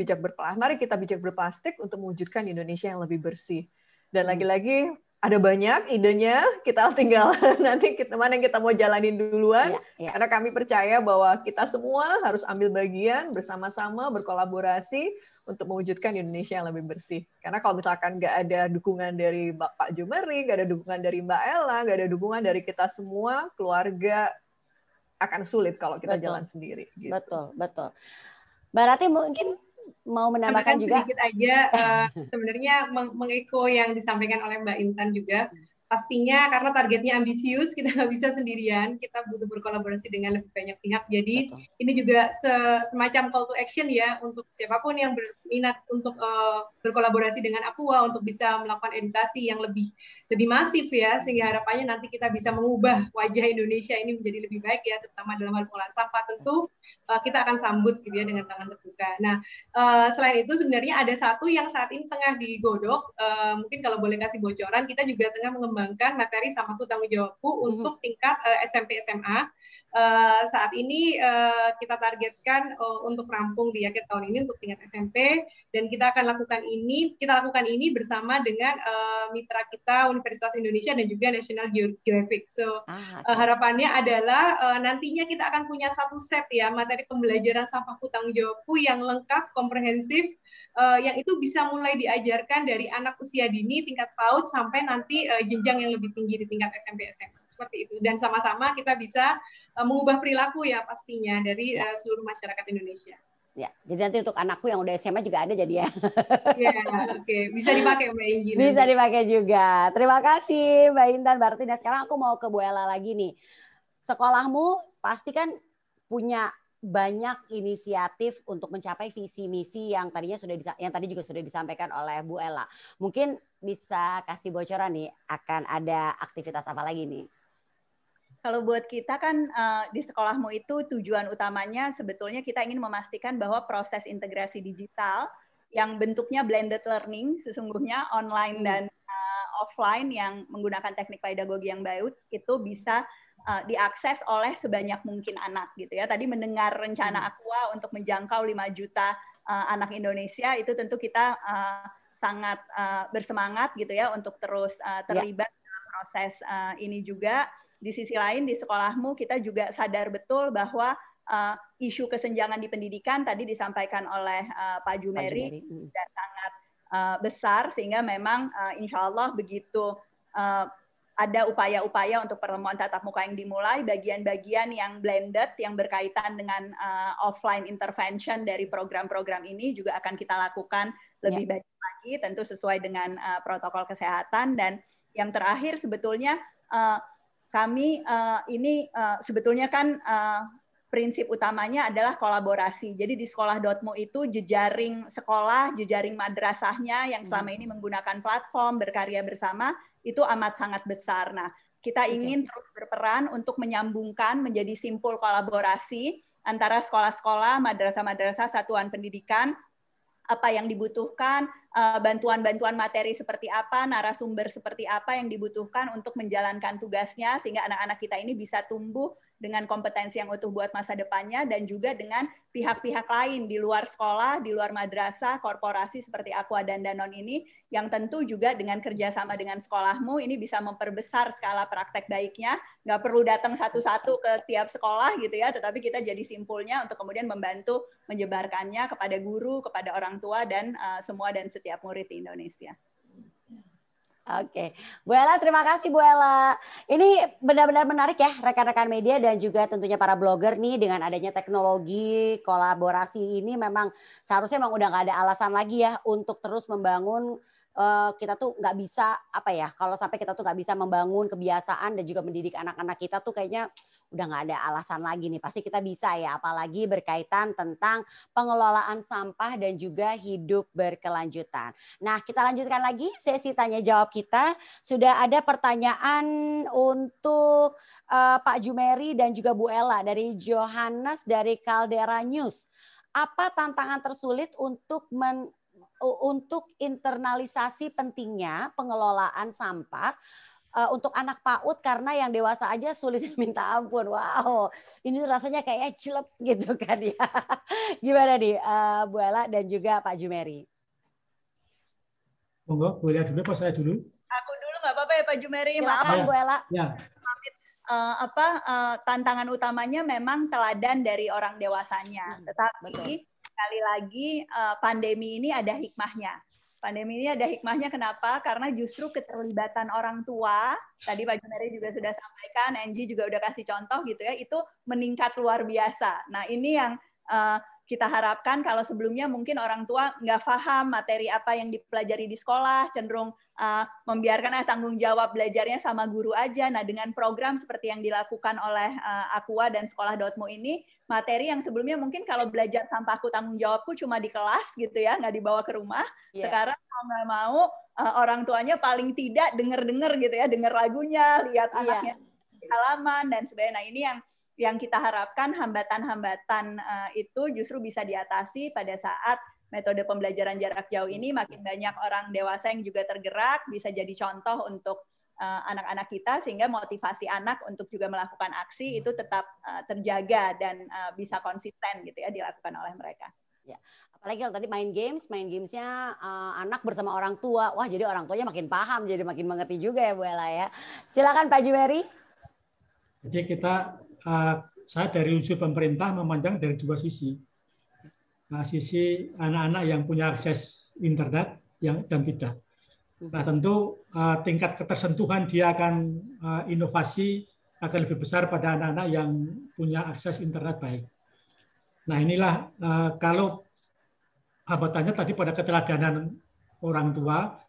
bijak berplastik. Mari kita bijak berplastik untuk mewujudkan Indonesia yang lebih bersih. Dan lagi-lagi ada banyak idenya, kita tinggal nanti mana yang kita mau jalanin duluan, karena kami percaya bahwa kita semua harus ambil bagian bersama-sama, berkolaborasi untuk mewujudkan Indonesia yang lebih bersih. Karena kalau misalkan nggak ada dukungan dari Pak Jumeri, nggak ada dukungan dari Mbak Ella, nggak ada dukungan dari kita semua, keluarga, akan sulit kalau kita jalan sendiri. Gitu. Betul. Mbak Rati mungkin mau menambahkan juga sedikit aja, sebenarnya mengeko yang disampaikan oleh Mbak Intan juga. Pastinya karena targetnya ambisius, kita nggak bisa sendirian, kita butuh berkolaborasi dengan lebih banyak pihak. Jadi ini juga semacam call to action ya untuk siapapun yang berminat untuk berkolaborasi dengan Aqua untuk bisa melakukan edukasi yang lebih masif ya, sehingga harapannya nanti kita bisa mengubah wajah Indonesia ini menjadi lebih baik ya, terutama dalam hal pengolahan sampah. Tentu kita akan sambut gitu ya dengan tangan terbuka. Nah, selain itu sebenarnya ada satu yang saat ini tengah digodok, mungkin kalau boleh kasih bocoran, kita juga tengah mengembangkan materi Sampaku Tanggung Jawabku untuk tingkat SMP SMA. Saat ini kita targetkan untuk rampung di akhir tahun ini untuk tingkat SMP, dan kita akan lakukan ini bersama dengan mitra kita Universitas Indonesia dan juga National Geographic. So harapannya adalah nantinya kita akan punya satu set ya materi pembelajaran Sampaku Tanggung Jawabku yang lengkap, komprehensif, yang itu bisa mulai diajarkan dari anak usia dini tingkat PAUD sampai nanti jenjang yang lebih tinggi di tingkat SMP SMA, seperti itu. Dan sama-sama kita bisa mengubah perilaku ya pastinya dari seluruh masyarakat Indonesia. Ya, jadi nanti untuk anakku yang udah SMA juga ada jadi ya. Ya, oke. Bisa dipakai Mbak Inji. Bisa dipakai juga. Terima kasih Mbak Intan, Mbak Rati. Nah, sekarang aku mau ke Bu Ella lagi nih. Sekolahmu pasti kan punya banyak inisiatif untuk mencapai visi misi yang tadi juga sudah disampaikan oleh Bu Ella. Mungkin bisa kasih bocoran nih, akan ada aktivitas apa lagi nih? Kalau buat kita kan di Sekolahmu itu tujuan utamanya sebetulnya kita ingin memastikan bahwa proses integrasi digital yang bentuknya blended learning sesungguhnya online dan offline yang menggunakan teknik pedagogi yang baik itu bisa diakses oleh sebanyak mungkin anak gitu ya. Tadi mendengar rencana Aqua untuk menjangkau 5 juta anak Indonesia, itu tentu kita sangat bersemangat gitu ya untuk terus terlibat dalam proses ini juga. Di sisi lain di Sekolahmu kita juga sadar betul bahwa isu kesenjangan di pendidikan tadi disampaikan oleh Pak Jumeri dan sangat besar, sehingga memang insya Allah begitu ada upaya-upaya untuk pertemuan tatap muka yang dimulai, bagian-bagian yang blended yang berkaitan dengan offline intervention dari program-program ini juga akan kita lakukan lebih banyak lagi, tentu sesuai dengan protokol kesehatan. Dan yang terakhir sebetulnya kami ini sebetulnya kan prinsip utamanya adalah kolaborasi. Jadi di sekolah.mu itu jejaring sekolah, jejaring madrasahnya yang selama ini menggunakan platform berkarya bersama itu amat sangat besar. Nah, kita ingin terus berperan untuk menyambungkan menjadi simpul kolaborasi antara sekolah-sekolah, madrasah-madrasah, satuan pendidikan, apa yang dibutuhkan, bantuan-bantuan materi seperti apa, narasumber seperti apa yang dibutuhkan untuk menjalankan tugasnya, sehingga anak-anak kita ini bisa tumbuh dengan kompetensi yang utuh buat masa depannya, dan juga dengan pihak-pihak lain di luar sekolah, di luar madrasah, korporasi seperti Aqua dan Danone ini, yang tentu juga dengan kerjasama dengan sekolahmu ini bisa memperbesar skala praktek baiknya. Nggak perlu datang satu-satu ke tiap sekolah gitu ya, tetapi kita jadi simpulnya untuk kemudian membantu menyebarkannya kepada guru, kepada orang tua, dan semua dan setiap murid di Indonesia. Oke, Bu Ella, terima kasih Bu Ella. Ini benar-benar menarik ya rekan-rekan media dan juga tentunya para blogger nih, dengan adanya teknologi kolaborasi ini memang seharusnya memang udah nggak ada alasan lagi ya untuk terus membangun. Kita tuh nggak bisa kalau sampai kita tuh nggak bisa membangun kebiasaan dan juga mendidik anak-anak kita tuh kayaknya udah nggak ada alasan lagi nih. Pasti kita bisa ya, apalagi berkaitan tentang pengelolaan sampah dan juga hidup berkelanjutan. Nah, kita lanjutkan lagi sesi tanya jawab kita. Sudah ada pertanyaan untuk Pak Jumeri dan juga Bu Ella dari Johannes dari Caldera News. Apa tantangan tersulit untuk internalisasi pentingnya pengelolaan sampah untuk anak PAUD, karena yang dewasa aja sulit minta ampun. Wow, ini rasanya kayak celep gitu kan ya. Gimana nih Bu Ella dan juga Pak Jumeri? Monggo, Bu Ella dulu apa saya dulu? Aku dulu nggak apa-apa ya Pak Jumeri. Silakan Bu Ella. Ya. Tantangan utamanya memang teladan dari orang dewasanya. Tetapi sekali lagi pandemi ini ada hikmahnya. Pandemi ini ada hikmahnya kenapa? Karena justru keterlibatan orang tua, tadi Pak Jumeri juga sudah sampaikan, Angie juga udah kasih contoh gitu ya, itu meningkat luar biasa. Nah ini yang kita harapkan. Kalau sebelumnya mungkin orang tua nggak paham materi apa yang dipelajari di sekolah, cenderung membiarkan tanggung jawab belajarnya sama guru aja. Nah, dengan program seperti yang dilakukan oleh Aqua dan Sekolah.mu ini, materi yang sebelumnya mungkin kalau belajar sampahku tanggung jawabku cuma di kelas gitu ya, nggak dibawa ke rumah. Yeah. Sekarang mau nggak mau orang tuanya paling tidak denger-denger gitu ya, denger lagunya, lihat anaknya di halaman dan sebagainya. Nah, ini yang kita harapkan hambatan-hambatan itu justru bisa diatasi pada saat metode pembelajaran jarak jauh ini. Makin banyak orang dewasa yang juga tergerak, bisa jadi contoh untuk anak-anak kita, sehingga motivasi anak untuk juga melakukan aksi itu tetap terjaga dan bisa konsisten gitu ya dilakukan oleh mereka. Ya. Apalagi kalau tadi main gamesnya anak bersama orang tua. Wah, jadi orang tuanya makin paham, jadi makin mengerti juga ya Bu Ella ya. Silakan Pak Jumeri. Jadi saya dari unsur pemerintah memandang dari dua sisi. Sisi anak-anak yang punya akses internet dan tidak. Nah, tentu tingkat ketersentuhan dia akan inovasi akan lebih besar pada anak-anak yang punya akses internet baik. Nah, inilah kalau hambatannya tadi pada keteladanan orang tua,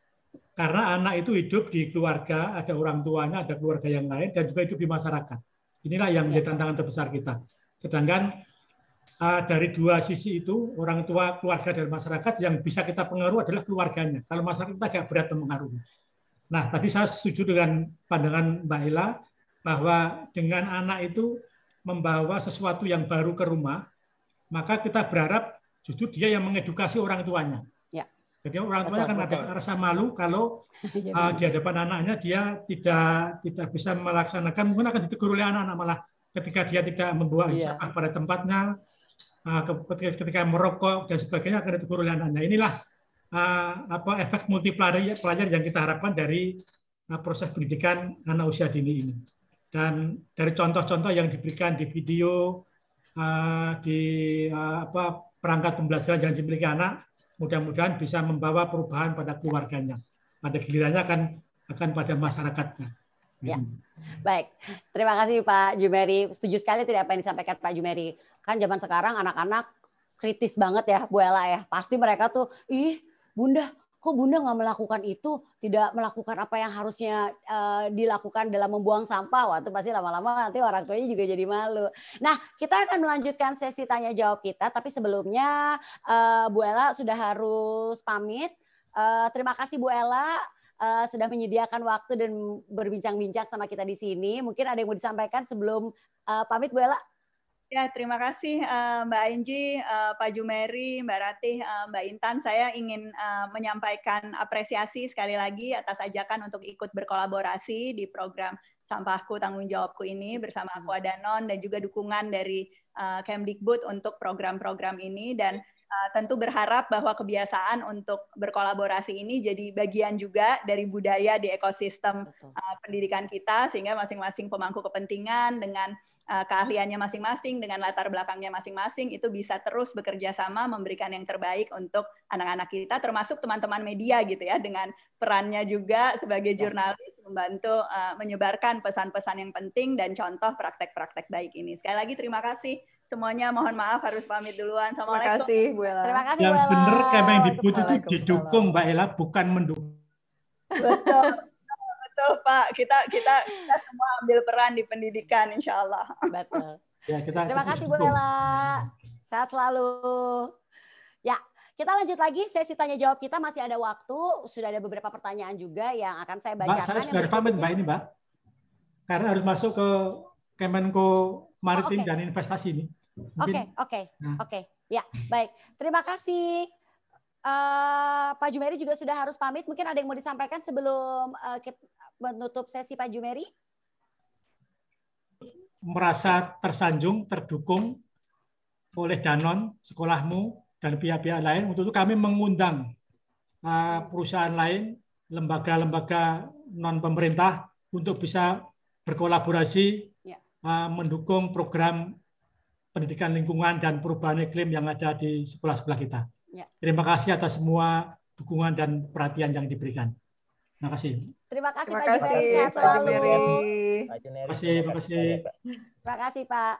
karena anak itu hidup di keluarga, ada orang tuanya, ada keluarga yang lain, dan juga hidup di masyarakat. Inilah yang menjadi tantangan terbesar kita. Sedangkan dari dua sisi itu, orang tua, keluarga, dan masyarakat, yang bisa kita pengaruh adalah keluarganya. Kalau masyarakat kita agak berat mempengaruhi. Nah, tadi saya setuju dengan pandangan Mbak Ella, bahwa dengan anak itu membawa sesuatu yang baru ke rumah, maka kita berharap justru dia yang mengedukasi orang tuanya. Ya. Jadi orang tuanya kan ada rasa malu kalau di hadapan anaknya dia tidak bisa melaksanakan, mungkin akan ditegur oleh anak-anak, malah ketika dia tidak membawa sampah pada tempatnya, ketika merokok dan sebagainya akan ditegur oleh anaknya. Inilah efek multiplier yang kita harapkan dari proses pendidikan anak usia dini ini. Dan dari contoh-contoh yang diberikan di video, di perangkat pembelajaran yang dimiliki anak, mudah-mudahan bisa membawa perubahan pada keluarganya. Pada gilirannya akan pada masyarakatnya. Ya, baik. Terima kasih Pak Jumeri. Setuju sekali tidak apa yang disampaikan Pak Jumeri. Kan zaman sekarang anak-anak kritis banget ya Bu Ella ya. Pasti mereka tuh, Bunda, kok Bunda nggak melakukan itu, tidak melakukan apa yang harusnya dilakukan dalam membuang sampah. Wah, itu pasti lama-lama nanti orang tuanya juga jadi malu. Nah, kita akan melanjutkan sesi tanya jawab kita, tapi sebelumnya Bu Ella sudah harus pamit. Terima kasih Bu Ella sudah menyediakan waktu dan berbincang-bincang sama kita di sini. Mungkin ada yang mau disampaikan sebelum pamit Bu Ella? Ya, terima kasih Mbak Angie, Pak Jumeri, Mbak Ratih, Mbak Intan. Saya ingin menyampaikan apresiasi sekali lagi atas ajakan untuk ikut berkolaborasi di program Sampahku Tanggung Jawabku ini bersama Aqua Danone dan juga dukungan dari Kemdikbud untuk program-program ini, dan tentu berharap bahwa kebiasaan untuk berkolaborasi ini jadi bagian juga dari budaya di ekosistem pendidikan kita, sehingga masing-masing pemangku kepentingan dengan keahliannya masing-masing, dengan latar belakangnya masing-masing, itu bisa terus bekerja sama memberikan yang terbaik untuk anak-anak kita, termasuk teman-teman media gitu ya, dengan perannya juga sebagai jurnalis membantu menyebarkan pesan-pesan yang penting dan contoh praktek-praktek baik ini. Sekali lagi terima kasih semuanya, mohon maaf harus pamit duluan. Assalamualaikum. Terima kasih, Bu Ella. Terima kasih, Yang Bu Ella. benar Kemendikbud itu Waalaikumsalam. didukung, Mbak Ella, bukan mendukung. Betul, betul Pak. Kita semua ambil peran di pendidikan, insya Allah. Betul. Ya, Terima kasih Bu Ella. Sehat selalu. Ya, kita lanjut lagi sesi tanya jawab kita, masih ada waktu. Sudah ada beberapa pertanyaan juga yang akan saya bacakan. Mbak, saya sudah pamit Mbak ini, Mbak. Karena harus masuk ke Kemenko Maritim dan Investasi ini. Oke. Ya, baik. Terima kasih. Pak Jumeri juga sudah harus pamit. Mungkin ada yang mau disampaikan sebelum kita menutup sesi, Pak Jumeri? Merasa tersanjung, terdukung oleh Danone, sekolahmu, dan pihak-pihak lain. Untuk itu kami mengundang perusahaan lain, lembaga-lembaga non-pemerintah untuk bisa berkolaborasi mendukung program pendidikan lingkungan dan perubahan iklim yang ada di sekolah-sekolah kita. Terima kasih atas semua dukungan dan perhatian yang diberikan. Terima kasih. Terima kasih Pak Jumeri. Sehat selalu. Terima kasih. Terima kasih Pak.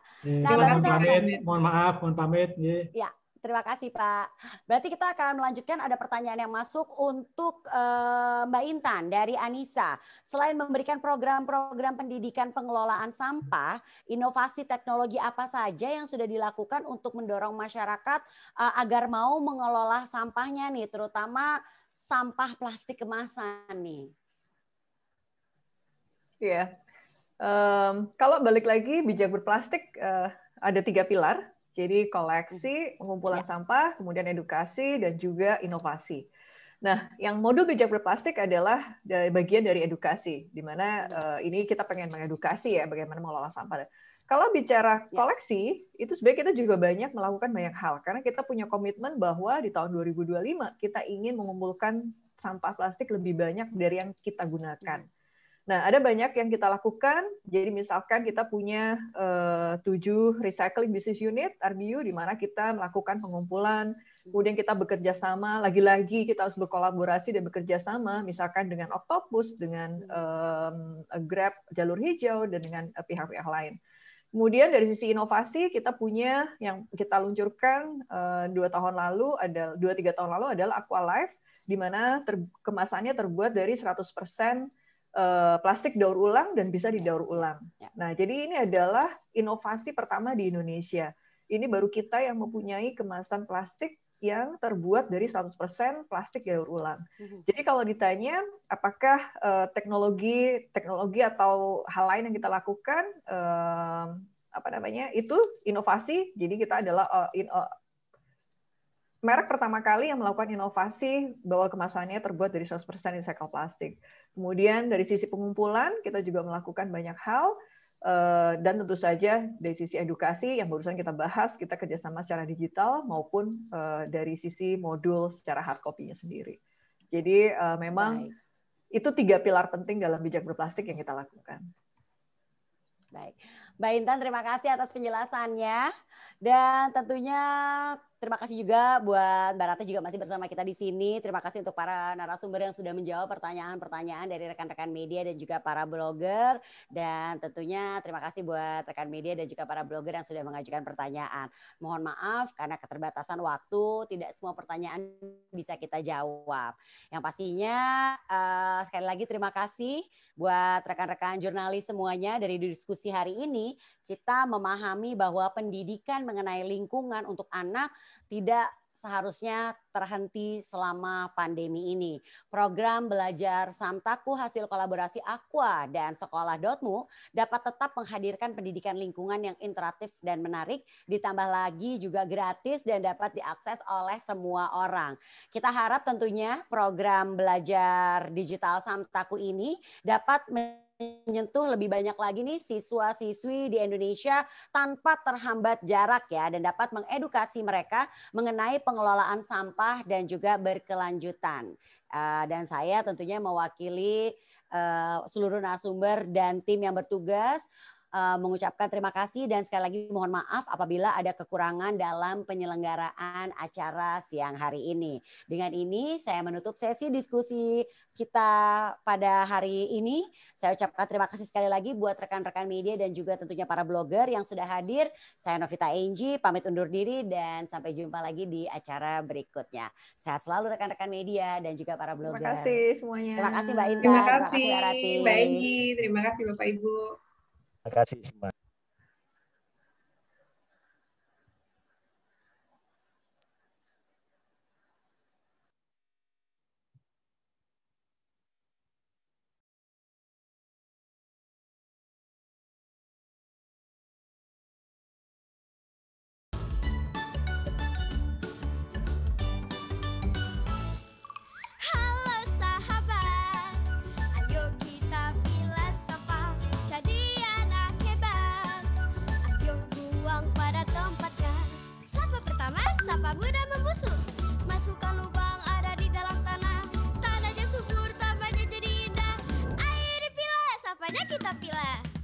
Mohon maaf, mohon pamit. Ya, terima kasih Pak. Berarti kita akan melanjutkan, ada pertanyaan yang masuk untuk Mbak Intan dari Anissa. Selain memberikan program-program pendidikan pengelolaan sampah, inovasi teknologi apa saja yang sudah dilakukan untuk mendorong masyarakat agar mau mengelola sampahnya nih, terutama sampah plastik kemasan nih? Iya. Kalau balik lagi bijak berplastik ada 3 pilar. Jadi koleksi, pengumpulan sampah, kemudian edukasi, dan juga inovasi. Nah, yang modul bijak berplastik adalah bagian dari edukasi, di mana ini kita pengen mengedukasi ya bagaimana mengelola sampah. Kalau bicara koleksi, itu sebenarnya kita juga banyak melakukan banyak hal, karena kita punya komitmen bahwa di tahun 2025 kita ingin mengumpulkan sampah plastik lebih banyak dari yang kita gunakan. Nah, ada banyak yang kita lakukan. Jadi misalkan kita punya 7 recycling business unit (RBU) di mana kita melakukan pengumpulan, kemudian kita bekerja sama. Lagi-lagi kita harus berkolaborasi dan bekerja sama, misalkan dengan Octopus, dengan Grab Jalur Hijau, dan dengan pihak-pihak lain. Kemudian dari sisi inovasi kita punya yang kita luncurkan 2-3 tahun lalu adalah Aqua Life, di mana kemasannya terbuat dari 100% plastik daur ulang dan bisa didaur ulang. Nah, jadi ini adalah inovasi pertama di Indonesia. Ini baru kita yang mempunyai kemasan plastik yang terbuat dari 100% plastik daur ulang. Jadi kalau ditanya apakah teknologi atau hal lain yang kita lakukan itu inovasi. Jadi kita adalah merek pertama kali yang melakukan inovasi bahwa kemasannya terbuat dari 100% recycle plastik. Kemudian dari sisi pengumpulan, kita juga melakukan banyak hal, dan tentu saja dari sisi edukasi yang barusan kita bahas, kita kerjasama secara digital maupun dari sisi modul secara hard copy-nya sendiri. Jadi memang itu 3 pilar penting dalam bijak berplastik yang kita lakukan. Baik. Mbak Intan, terima kasih atas penjelasannya. Dan tentunya terima kasih juga buat Mbak Ratih juga masih bersama kita di sini. Terima kasih untuk para narasumber yang sudah menjawab pertanyaan-pertanyaan dari rekan-rekan media dan juga para blogger. Dan tentunya terima kasih buat rekan media dan juga para blogger yang sudah mengajukan pertanyaan. Mohon maaf karena keterbatasan waktu, tidak semua pertanyaan bisa kita jawab. Yang pastinya sekali lagi terima kasih buat rekan-rekan jurnalis semuanya. Dari diskusi hari ini kita memahami bahwa pendidikan mengenai lingkungan untuk anak tidak seharusnya terhenti selama pandemi ini. Program belajar Samtaku hasil kolaborasi Aqua dan Sekolah.mu dapat tetap menghadirkan pendidikan lingkungan yang interaktif dan menarik, ditambah lagi juga gratis dan dapat diakses oleh semua orang. Kita harap tentunya program belajar digital Samtaku ini dapat menyentuh lebih banyak lagi nih siswa-siswi di Indonesia tanpa terhambat jarak ya, dan dapat mengedukasi mereka mengenai pengelolaan sampah dan juga berkelanjutan. Dan saya tentunya mewakili seluruh narasumber dan tim yang bertugas mengucapkan terima kasih dan sekali lagi mohon maaf apabila ada kekurangan dalam penyelenggaraan acara siang hari ini. Dengan ini saya menutup sesi diskusi kita pada hari ini. Saya ucapkan terima kasih sekali lagi buat rekan-rekan media dan juga tentunya para blogger yang sudah hadir. Saya Novita Enggi pamit undur diri dan sampai jumpa lagi di acara berikutnya. Sehat selalu rekan-rekan media dan juga para blogger. Terima kasih semuanya. Terima kasih Mbak Intan. Terima kasih Mbak Rati. Mbak Enggi. Terima kasih Bapak Ibu. Terima kasih semua. Halo sahabat, ayo kita pilah sampah jadi anak hebat. Ayo buang pada tempatnya. Sampah pertama, sampah mudah membusuk. Masukkan lubang ada di dalam tanah. Tanahnya subur, tampaknya jadi indah. Ayo dipilah, sampahnya kita pilah.